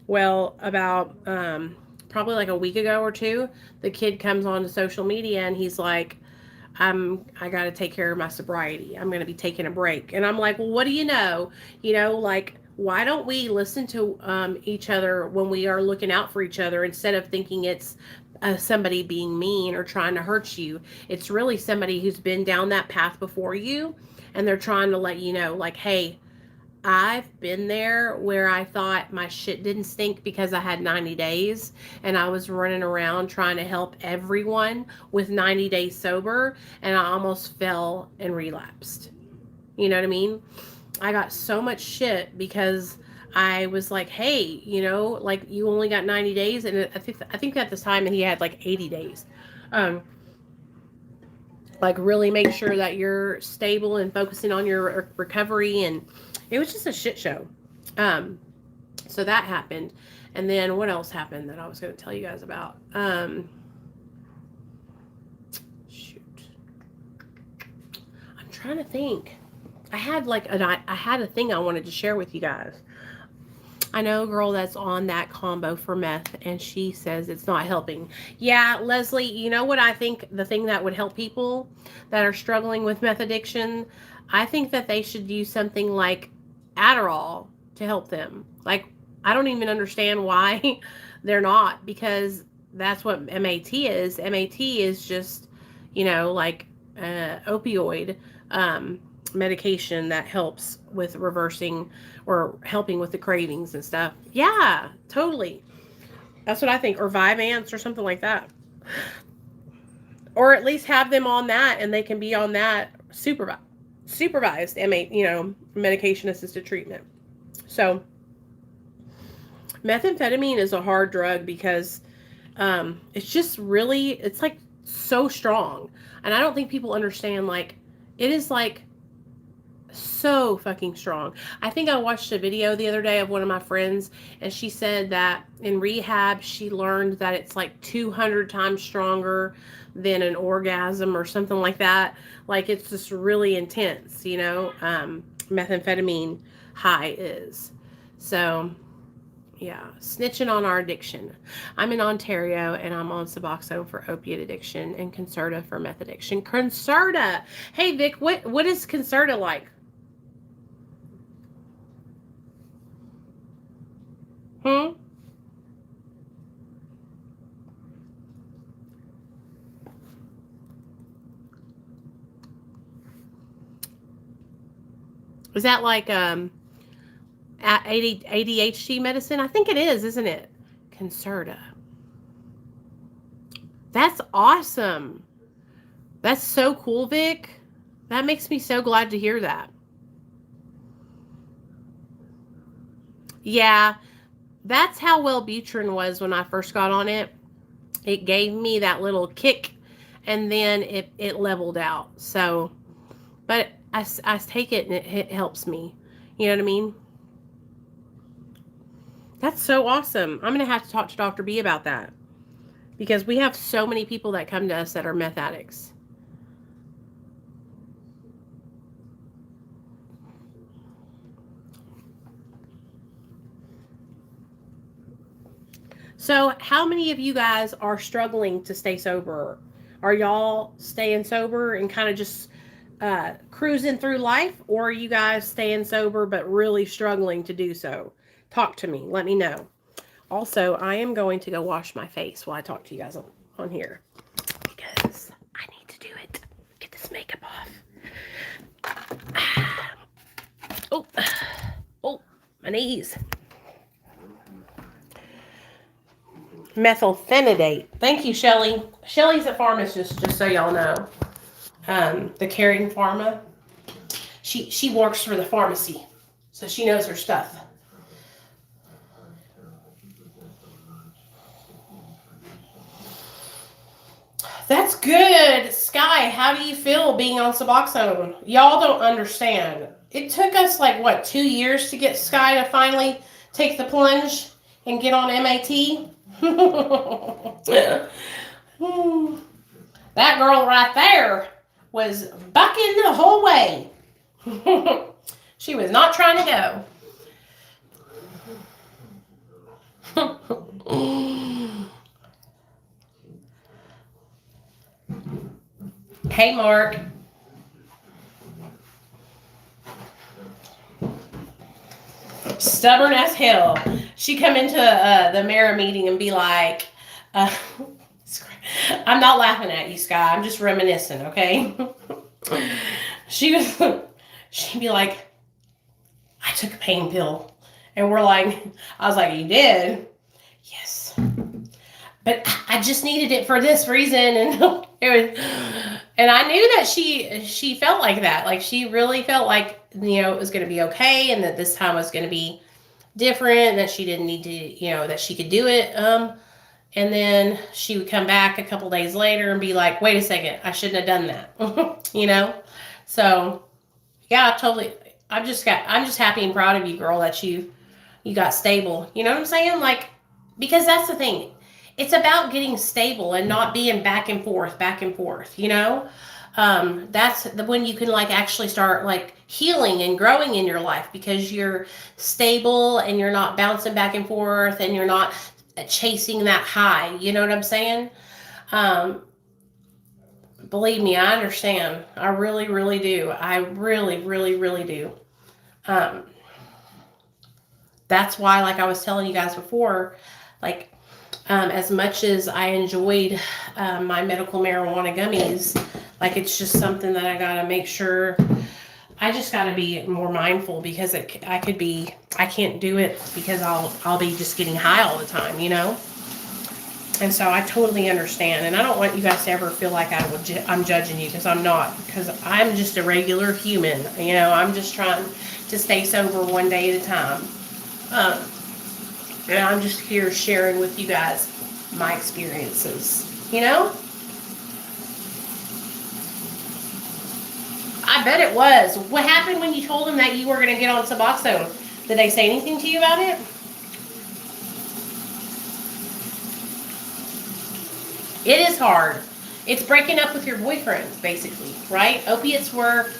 Well, about probably like a week ago or two, the kid comes on to social media and he's like, I got to take care of my sobriety. I'm going to be taking a break. And I'm like, well, what do you know? Like, why don't we listen to each other when we are looking out for each other, instead of thinking it's somebody being mean or trying to hurt you? It's really somebody who's been down that path before you, and they're trying to let you know, like, hey, I've been there where I thought my shit didn't stink because I had 90 days and I was running around trying to help everyone with 90 days sober, and I almost fell and relapsed. You know what I mean? I got so much shit because I was like, hey, like, you only got 90 days. And I think at this time he had like 80 days. Like, really make sure that you're stable and focusing on your recovery. And it was just a shit show. So that happened. And then what else happened that I was going to tell you guys about? Shoot. I'm trying to think. I had a thing I wanted to share with you guys. I know a girl that's on that combo for meth, and she says it's not helping. Yeah, Leslie, you know what I think the thing that would help people that are struggling with meth addiction? I think that they should use something like Adderall to help them. Like, I don't even understand why they're not, because that's what MAT is. MAT is just, like opioid medication that helps with reversing or helping with the cravings and stuff. Yeah, totally. That's what I think. Or Vyvanse or something like that. Or at least have them on that, and they can be on that supervised medication assisted treatment. So methamphetamine is a hard drug because it's just really, it's like so strong. And I don't think people understand, like, it is like so fucking strong. I think I watched a video the other day of one of my friends, and she said that in rehab she learned that it's like 200 times stronger than an orgasm or something like that. Like, it's just really intense, methamphetamine high is. So yeah, snitching on our addiction. I'm in Ontario, and I'm on Suboxone for opiate addiction and Concerta for meth addiction. Concerta! Hey, Vic, what is Concerta like? Is that like ADHD medicine? I think it is, isn't it? Concerta. That's awesome. That's so cool, Vic. That makes me so glad to hear that. Yeah, that's how Wellbutrin was when I first got on it. It gave me that little kick, and then it leveled out. So, but I take it, and it helps me. You know what I mean? That's so awesome. I'm going to have to talk to Dr. B about that, because we have so many people that come to us that are meth addicts. So how many of you guys are struggling to stay sober? Are y'all staying sober and kind of just cruising through life, or are you guys staying sober but really struggling to do so? Talk to me. Let me know. Also, I am going to go wash my face while I talk to you guys on here, because I need to do it. Get this makeup off. Oh, my knees. Methylphenidate. Thank you, Shelly. Shelly's a pharmacist, just so y'all know. The Caring Pharma. She works for the pharmacy, so she knows her stuff. That's good. Sky, how do you feel being on Suboxone? Y'all don't understand. It took us like, what, 2 years to get Sky to finally take the plunge and get on MAT? That girl right there was bucking the whole way. She was not trying to go. Hey, Mark. Stubborn as hell. She come into the mayor meeting and be like, I'm not laughing at you, Sky. I'm just reminiscing, okay? She'd be like, I took a pain pill. And we're like, I was like, you did? Yes. But I just needed it for this reason. And and I knew that she felt like that. Like, she really felt like, it was going to be okay, and that this time was going to be different, and that she didn't need to, that she could do it. And then she would come back a couple days later and be like, wait a second, I shouldn't have done that. So yeah, totally. I'm just happy and proud of you, girl, that you got stable. You know what I'm saying? Like, because that's the thing. It's about getting stable and not being back and forth. That's when you can like actually start like healing and growing in your life, because you're stable and you're not bouncing back and forth and you're not chasing that high. You know what I'm saying? Believe me, I understand. I really, really do. I really, really, really do. That's why, like I was telling you guys before, like, as much as I enjoyed my medical marijuana gummies, like, it's just something that I gotta make sure. I just gotta be more mindful, because I can't do it because I'll be just getting high all the time, And so I totally understand, and I don't want you guys to ever feel like I'm judging you, because I'm not, because I'm just a regular human. I'm just trying to stay sober one day at a time. And I'm just here sharing with you guys my experiences, I bet it was. What happened when you told them that you were going to get on Suboxone? Did they say anything to you about it? It is hard. It's breaking up with your boyfriend, basically, right? Opiates were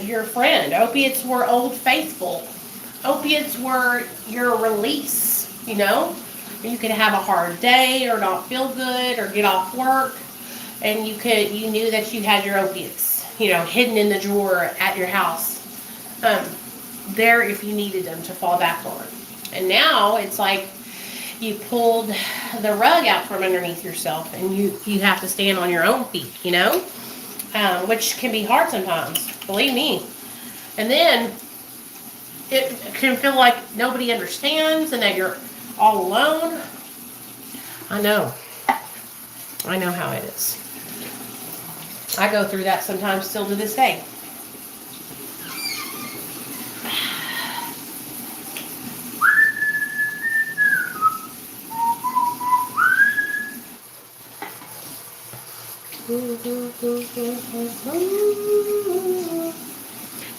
your friend. Opiates were old faithful. Opiates were your release, You could have a hard day or not feel good or get off work, and you knew that you had your opiates, hidden in the drawer at your house, there if you needed them to fall back on. And now it's like you pulled the rug out from underneath yourself, and you have to stand on your own feet, which can be hard sometimes, believe me. And then it can feel like nobody understands and that you're all alone. I know how it is. I go through that sometimes still to this day.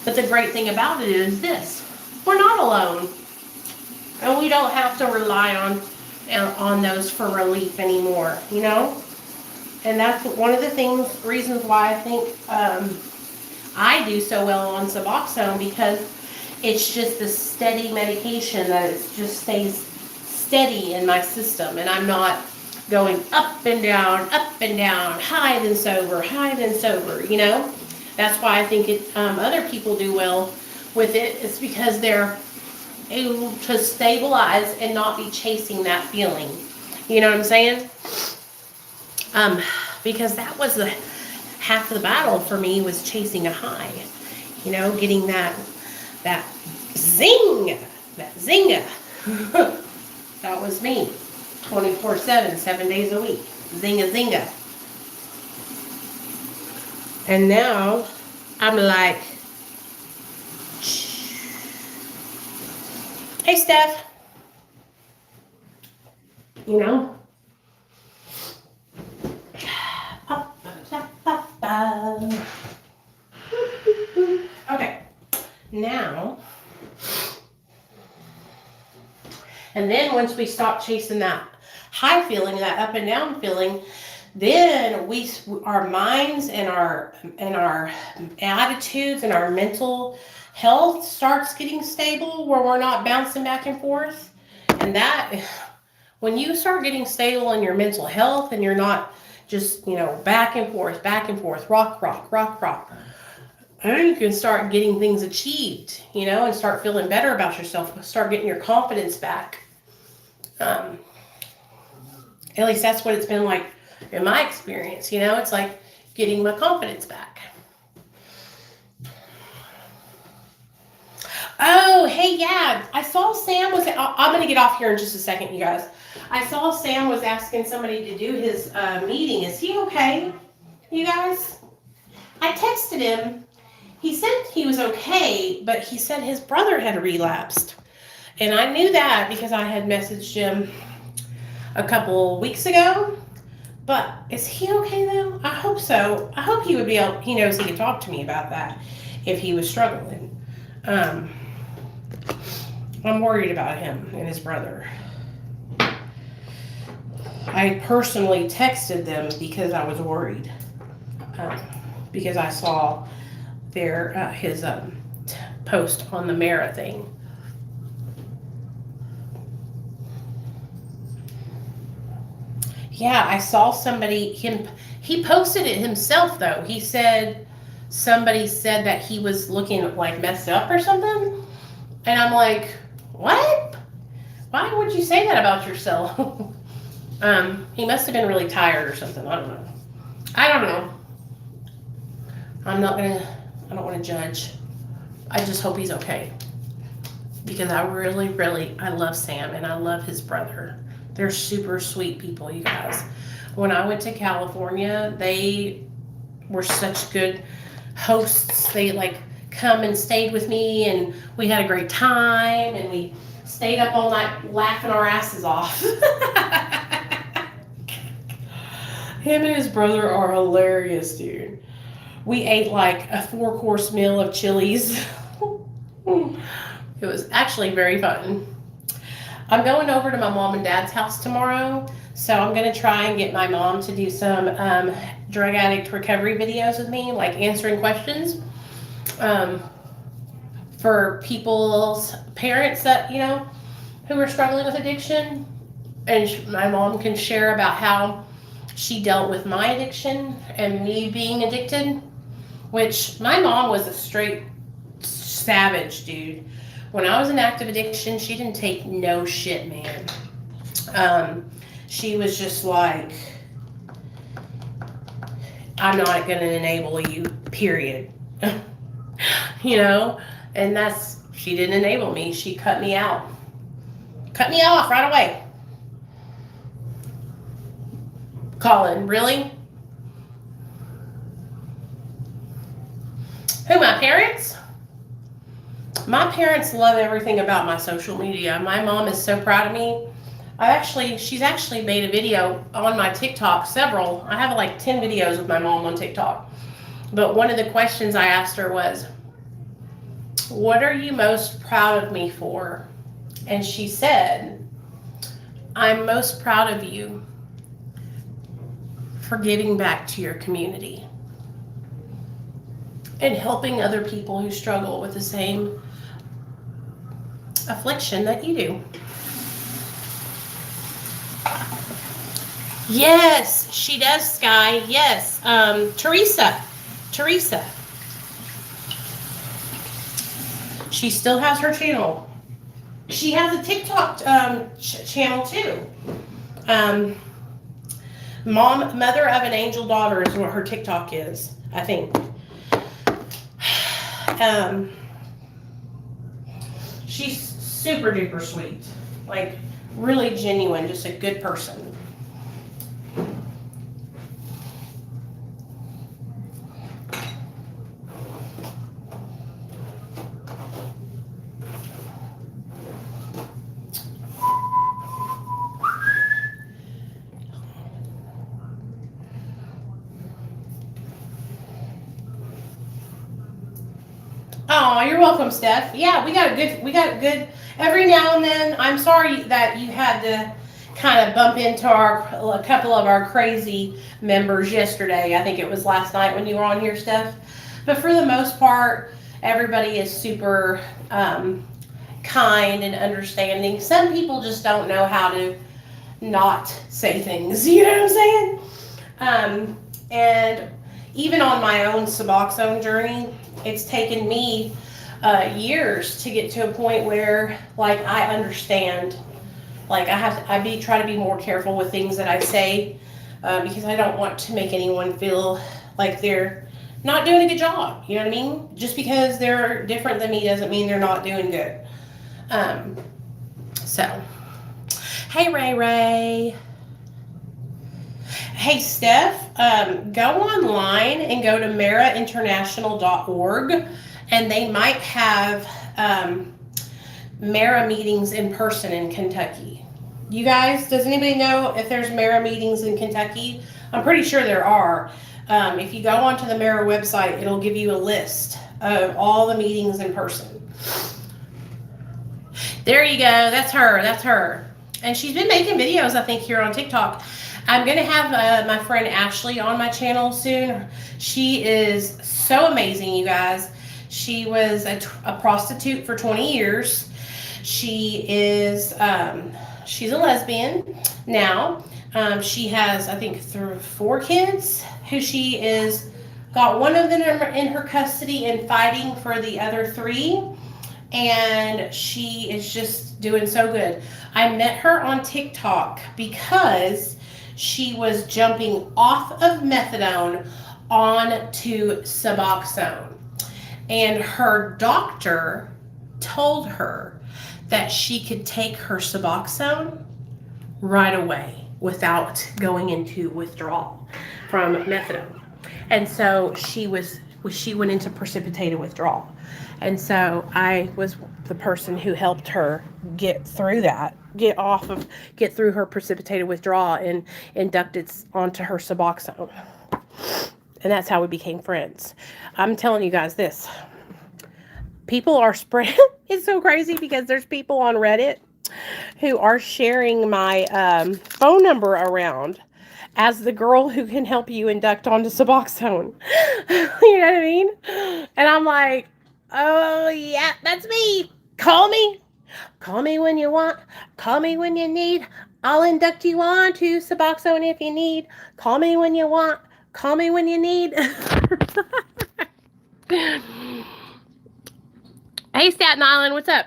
But the great thing about it is this: we're not alone, and we don't have to rely on those for relief anymore, And that's one of the reasons why I think I do so well on Suboxone, because it's just the steady medication that it just stays steady in my system, and I'm not going up and down, high then sober, That's why I think other people do well with it. It's because they're able to stabilize and not be chasing that feeling. You know what I'm saying? Because that was half of the battle for me, was chasing a high. Getting that zing, that zinga. That was me. 24/7, 7 days a week. Zinga. And now I'm like, hey, Steph. And then once we stop chasing that high feeling, that up and down feeling, then our minds and our attitudes and our mental health starts getting stable where we're not bouncing back and forth. And that, when you start getting stable in your mental health and you're not just, back and forth, rock, rock, rock, rock, and you can start getting things achieved, and start feeling better about yourself, start getting your confidence back. At least that's what it's been like in my experience, it's like getting my confidence back. Oh, hey, yeah, I saw Sam was, I'm going to get off here in just a second, you guys. I saw Sam was asking somebody to do his meeting. Is he okay, you guys? I texted him. He said he was okay, but he said his brother had relapsed. And I knew that because I had messaged him a couple weeks ago. But is he okay though? I hope so. I hope he would be able, he knows he could talk to me about that if he was struggling. I'm worried about him and his brother. I personally texted them because I was worried. Because I saw his post on the Mara thing. Yeah, I saw he posted it himself though. He said somebody said that he was looking like messed up or something. And I'm like, what? Why would you say that about yourself? He must have been really tired or something. I don't know. I don't want to judge. I just hope he's okay. Because I really, really, I love Sam and I love his brother. They're super sweet people, you guys. When I went to California, they were such good hosts. They come and stayed with me and we had a great time and we stayed up all night laughing our asses off. Him and his brother are hilarious, dude. We ate like a 4-course meal of Chili's. It was actually very fun. I'm going over to my mom and dad's house tomorrow, so I'm going to try and get my mom to do some drug addict recovery videos with me, like answering questions for people's parents that, who are struggling with addiction. And my mom can share about how she dealt with my addiction and me being addicted, which my mom was a straight savage, dude. When I was in active addiction, she didn't take no shit, man. She was just like, I'm not going to enable you, period. And she didn't enable me. She cut me out. Cut me off right away. Colin, really? Who, my parents? My parents love everything about my social media. My mom is so proud of me. She's actually made a video on my TikTok, several. I have like 10 videos with my mom on TikTok. But one of the questions I asked her was, what are you most proud of me for? And she said, I'm most proud of you for giving back to your community and helping other people who struggle with the same affliction that you do. Yes, she does, Sky. Yes. Teresa. She still has her channel. She has a TikTok channel too. Mother of an Angel Daughter is what her TikTok is, I think. She's super duper sweet. Like, really genuine, just a good person. Oh, you're welcome, Steph. Yeah, we got a good, every now and then. I'm sorry that you had to kind of bump into a couple of our crazy members yesterday. I think it was last night when you were on here, Steph. But for the most part, everybody is super kind and understanding. Some people just don't know how to not say things. You know what I'm saying? And even on my own Suboxone journey, it's taken me years to get to a point where, like, I understand. Like, try to be more careful with things that I say because I don't want to make anyone feel like they're not doing a good job. You know what I mean? Just because they're different than me doesn't mean they're not doing good. So, hey, Ray. Hey, Steph, go online and go to marainternational.org, and they might have Mara meetings in person in Kentucky. You guys, does anybody know if there's Mara meetings in Kentucky? I'm pretty sure there are. If you go onto the Mara website, it'll give you a list of all the meetings in person. There you go. That's her. And she's been making videos, I think, here on TikTok. I'm going to have my friend Ashley on my channel soon. She is so amazing, you guys. She was a prostitute for 20 years. She is, she's a lesbian now. She has, I think, 4 kids who she is, got one of them in her custody and fighting for the other 3. And she is just doing so good. I met her on TikTok because she was jumping off of methadone onto Suboxone. And her doctor told her that she could take her Suboxone right away without going into withdrawal from methadone. And so she went into precipitated withdrawal. And so I was the person who helped her get through that, get through her precipitated withdrawal and inducted onto her Suboxone. And that's how we became friends. I'm telling you guys this. People are spreading. It's so crazy because there's people on Reddit who are sharing my phone number around as the girl who can help you induct onto Suboxone. You know what I mean? And I'm like, oh, yeah, that's me. Call me. Call me when you want. Call me when you need. I'll induct you on to Suboxone if you need. Call me when you want. Call me when you need. Hey, Staten Island, what's up?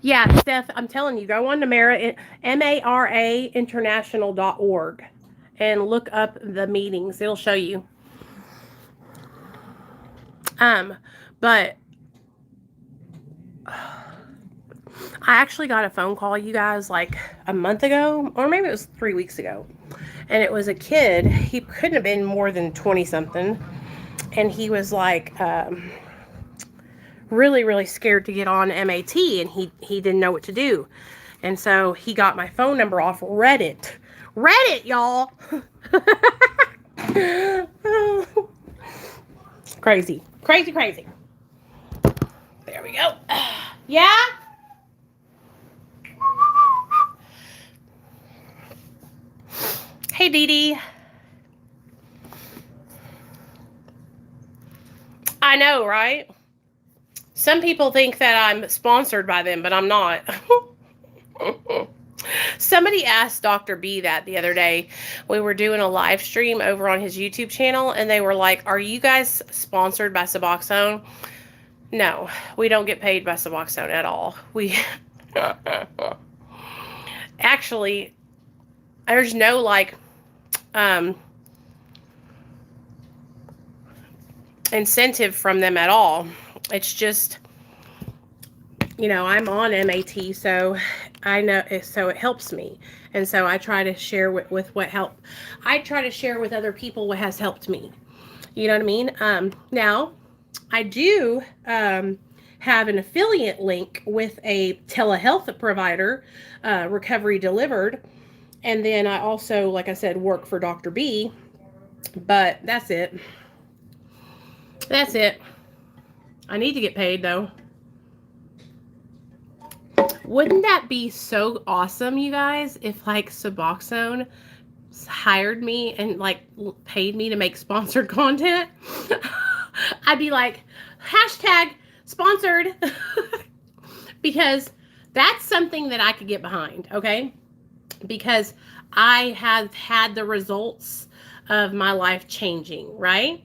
Yeah, Steph, I'm telling you, go on to marainternational.org and look up the meetings. It'll show you. But I actually got a phone call, you guys, like a month ago, or maybe it was 3 weeks ago. And it was a kid. He couldn't have been more than 20 something. And he was like, really, really scared to get on MAT, and he didn't know what to do. And so he got my phone number off Reddit. Reddit, y'all. Crazy. There we go. Yeah? Hey, Dee Dee. I know, right? Some people think that I'm sponsored by them, but I'm not. Somebody asked Dr. B that the other day. We were doing a live stream over on his YouTube channel, and they were like, are you guys sponsored by Suboxone? No, we don't get paid by Suboxone at all. We actually, there's no like incentive from them at all. It's just, I'm on MAT, so I know, so it helps me. And so I try to share with what help. I try to share with other people what has helped me. You know what I mean? Now, I do have an affiliate link with a telehealth provider, Recovery Delivered. And then I also, like I said, work for Dr. B. But that's it. That's it. I need to get paid though. Wouldn't that be so awesome, you guys, if like Suboxone hired me and like paid me to make sponsored content? I'd be like, hashtag sponsored. Because that's something that I could get behind, okay? Because I have had the results of my life changing, right?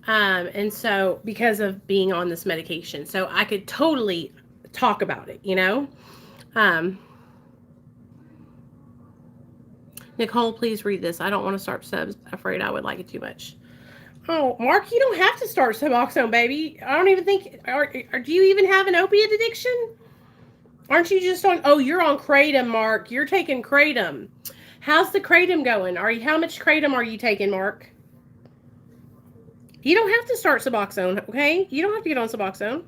And so because of being on this medication, so I could totally talk about it, you know? Nichole, please read this. I don't want to start subs. Afraid I would like it too much. Oh, Mark, you don't have to start Suboxone, baby. I don't even think. Do you even have an opiate addiction? Aren't you just on? Oh, you're on kratom, Mark. You're taking kratom. How's the kratom going? How much kratom are you taking, Mark? You don't have to start Suboxone, okay? You don't have to get on Suboxone.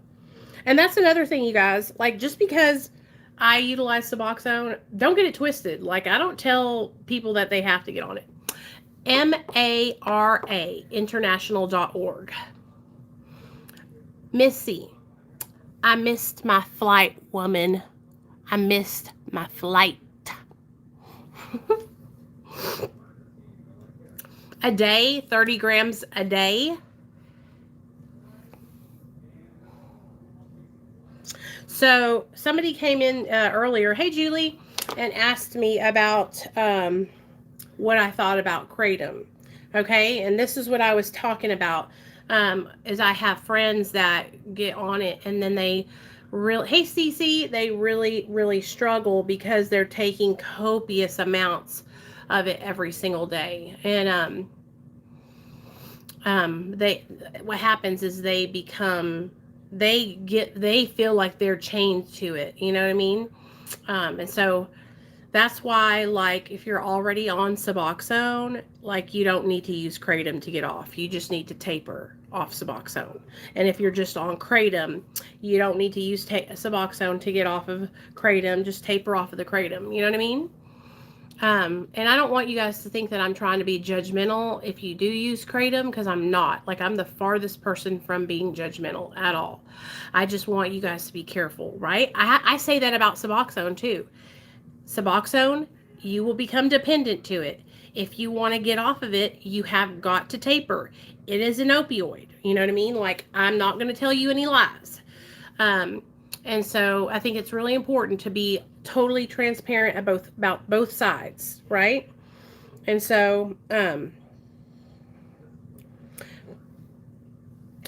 And that's another thing, you guys. Like, just because I utilize Suboxone, don't get it twisted. Like, I don't tell people that they have to get on it. MARA, international.org. Missy, I missed my flight, woman. I missed my flight. A day, 30 grams a day. So somebody came in earlier, hey Julie, and asked me about what I thought about kratom. Okay, and this is what I was talking about. Is I have friends that get on it and then they really, hey Cece, they really struggle because they're taking copious amounts of it every single day. And what happens is they feel like they're chained to it, you know what I mean? And so that's why, like, if you're already on Suboxone, like, you don't need to use kratom to get off. You just need to taper off Suboxone. And if you're just on kratom, you don't need to use Suboxone to get off of kratom. Just taper off of the kratom. You know what I mean? And I don't want you guys to think that I'm trying to be judgmental if you do use kratom, because I'm not. Like, I'm the farthest person from being judgmental at all. I just want you guys to be careful, right? I say that about Suboxone too. Suboxone, you will become dependent to it. If you want to get off of it, you have got to taper. It is an opioid. You know what I mean? Like, I'm not going to tell you any lies. And so I think it's really important to be totally transparent about both sides, right? And so,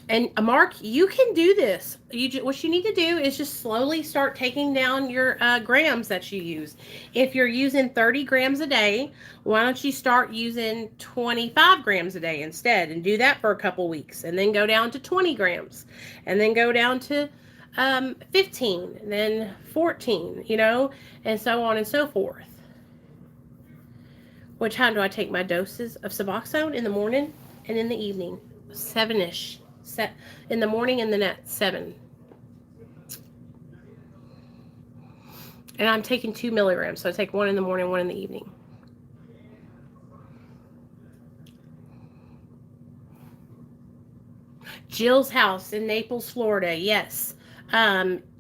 and Mark, you can do this. What you need to do is just slowly start taking down your grams that you use. If you're using 30 grams a day, why don't you start using 25 grams a day instead, and do that for a couple weeks, and then go down to 20 grams, and then go down to 15, and then 14, you know, and so on and so forth. What time do I take my doses of Suboxone? In the morning and in the evening, 7-ish. In the morning and then at 7. And I'm taking 2 milligrams, so I take 1 in the morning, 1 in the evening. Jill's house in Naples, Florida. Yes.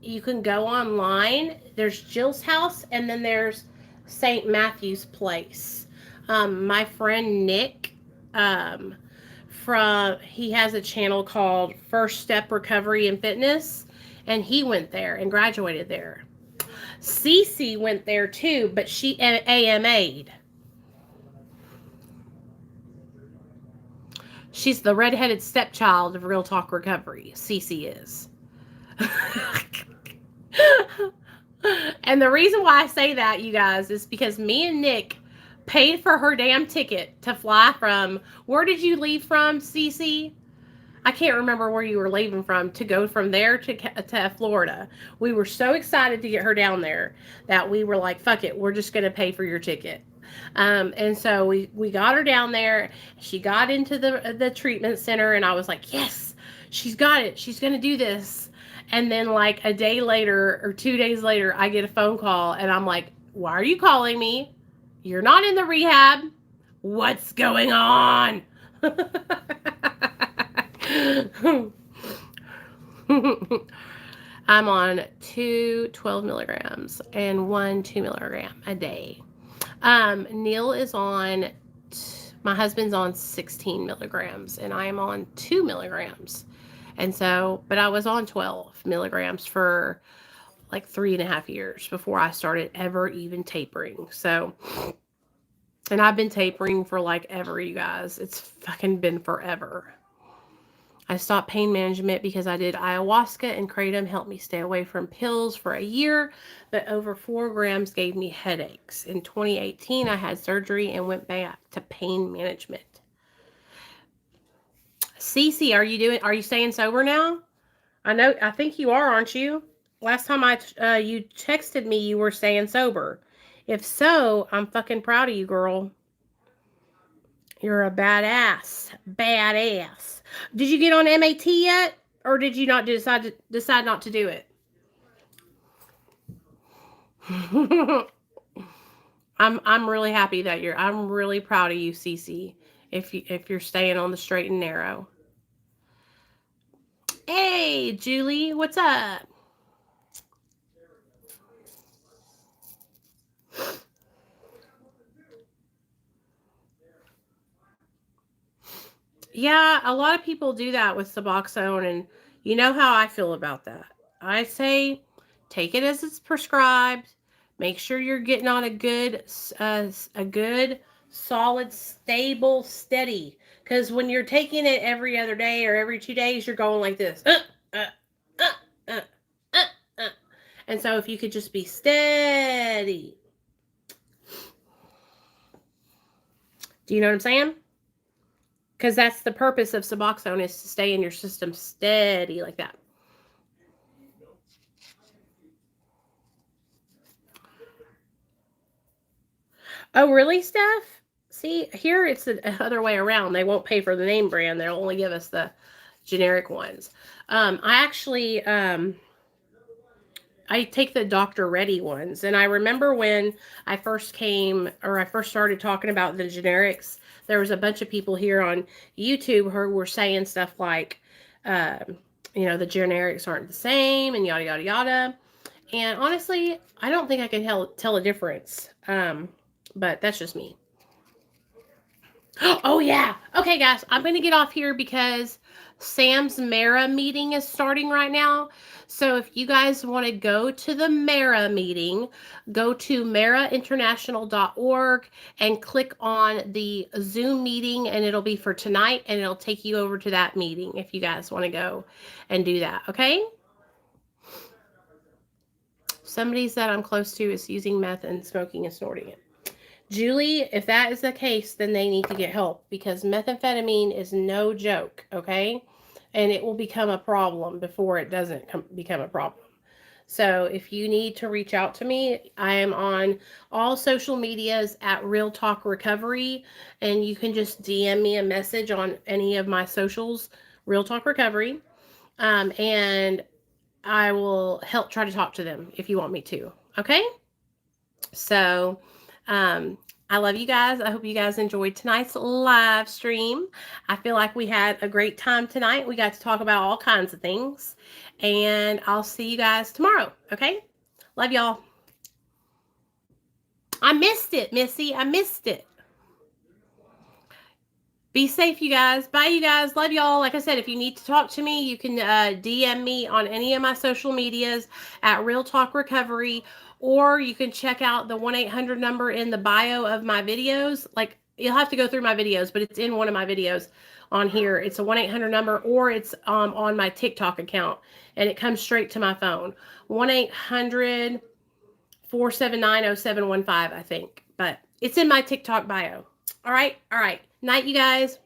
You can go online. There's Jill's house, and then there's St. Matthew's Place. My friend Nick, he has a channel called First Step Recovery and Fitness, and he went there and graduated there. Cece went there too, but she AMA'd. She's the redheaded stepchild of Real Talk Recovery. Cece is. And the reason why I say that, you guys, is because me and Nick paid for her damn ticket to fly from, where did you leave from, Cece? I can't remember where you were leaving from, to go from there to Florida. We were so excited to get her down there that we were like, fuck it, we're just going to pay for your ticket. And so we got her down there. She got into the treatment center, and I was like, yes, she's got it. She's going to do this. And then like a day later or 2 days later, I get a phone call, and I'm like, why are you calling me? You're not in the rehab. What's going on? I'm on 2 12 milligrams and 1 2 milligram a day. Neil is on, my husband's on 16 milligrams and I am on 2 milligrams. And so, but I was on 12 milligrams for like 3.5 years before I started ever even tapering. So, and I've been tapering for like ever, you guys. It's fucking been forever. I stopped pain management because I did ayahuasca and kratom helped me stay away from pills for a year, but over 4 grams gave me headaches. In 2018, I had surgery and went back to pain management. Cece, are you staying sober now? I think you are, aren't you? Last time you texted me, you were staying sober. If so, I'm fucking proud of you, girl. You're a badass. Badass. Did you get on MAT yet? Or did you not decide not to do it? I'm really happy that I'm really proud of you, Cece, if you're staying on the straight and narrow. Hey, Julie, what's up? Yeah, a lot of people do that with Suboxone, and you know how I feel about that. I say take it as it's prescribed. Make sure you're getting on a good, solid, stable, steady. Because when you're taking it every other day or every 2 days, you're going like this. Uh, uh, uh, uh. And so if you could just be steady. Do you know what I'm saying? Because that's the purpose of Suboxone, is to stay in your system steady like that. Oh, really, Steph? See, here it's the other way around. They won't pay for the name brand. They'll only give us the generic ones. I actually, I take the Dr. Reddy ones. And I remember when I first started talking about the generics, there was a bunch of people here on YouTube who were saying stuff like, the generics aren't the same and yada, yada, yada. And honestly, I don't think I can tell a difference. But that's just me. Oh, yeah. Okay, guys, I'm going to get off here because Sam's Mara meeting is starting right now. So if you guys want to go to the Mara meeting, go to marainternational.org and click on the Zoom meeting, and it'll be for tonight, and it'll take you over to that meeting if you guys want to go and do that, okay? Somebody that I'm close to is using meth and smoking and snorting it. Julie, if that is the case, then they need to get help because methamphetamine is no joke, okay? And it will become a problem before it doesn't become a problem. So if you need to reach out to me, I am on all social medias at Real Talk Recovery, and you can just DM me a message on any of my socials, Real Talk Recovery, and I will help try to talk to them if you want me to, okay? So, I love you guys. I hope you guys enjoyed tonight's live stream. I feel like we had a great time tonight. We got to talk about all kinds of things. And I'll see you guys tomorrow. Okay? Love y'all. I missed it, Missy. I missed it. Be safe, you guys. Bye, you guys. Love y'all. Like I said, if you need to talk to me, you can DM me on any of my social medias at Real Talk Recovery, or you can check out the 1-800 number in the bio of my videos. Like, you'll have to go through my videos, but it's in one of my videos on here. It's a 1-800 number, or it's on my TikTok account, and it comes straight to my phone. 1-800-479-0715, I think. But it's in my TikTok bio. All right. Night, you guys.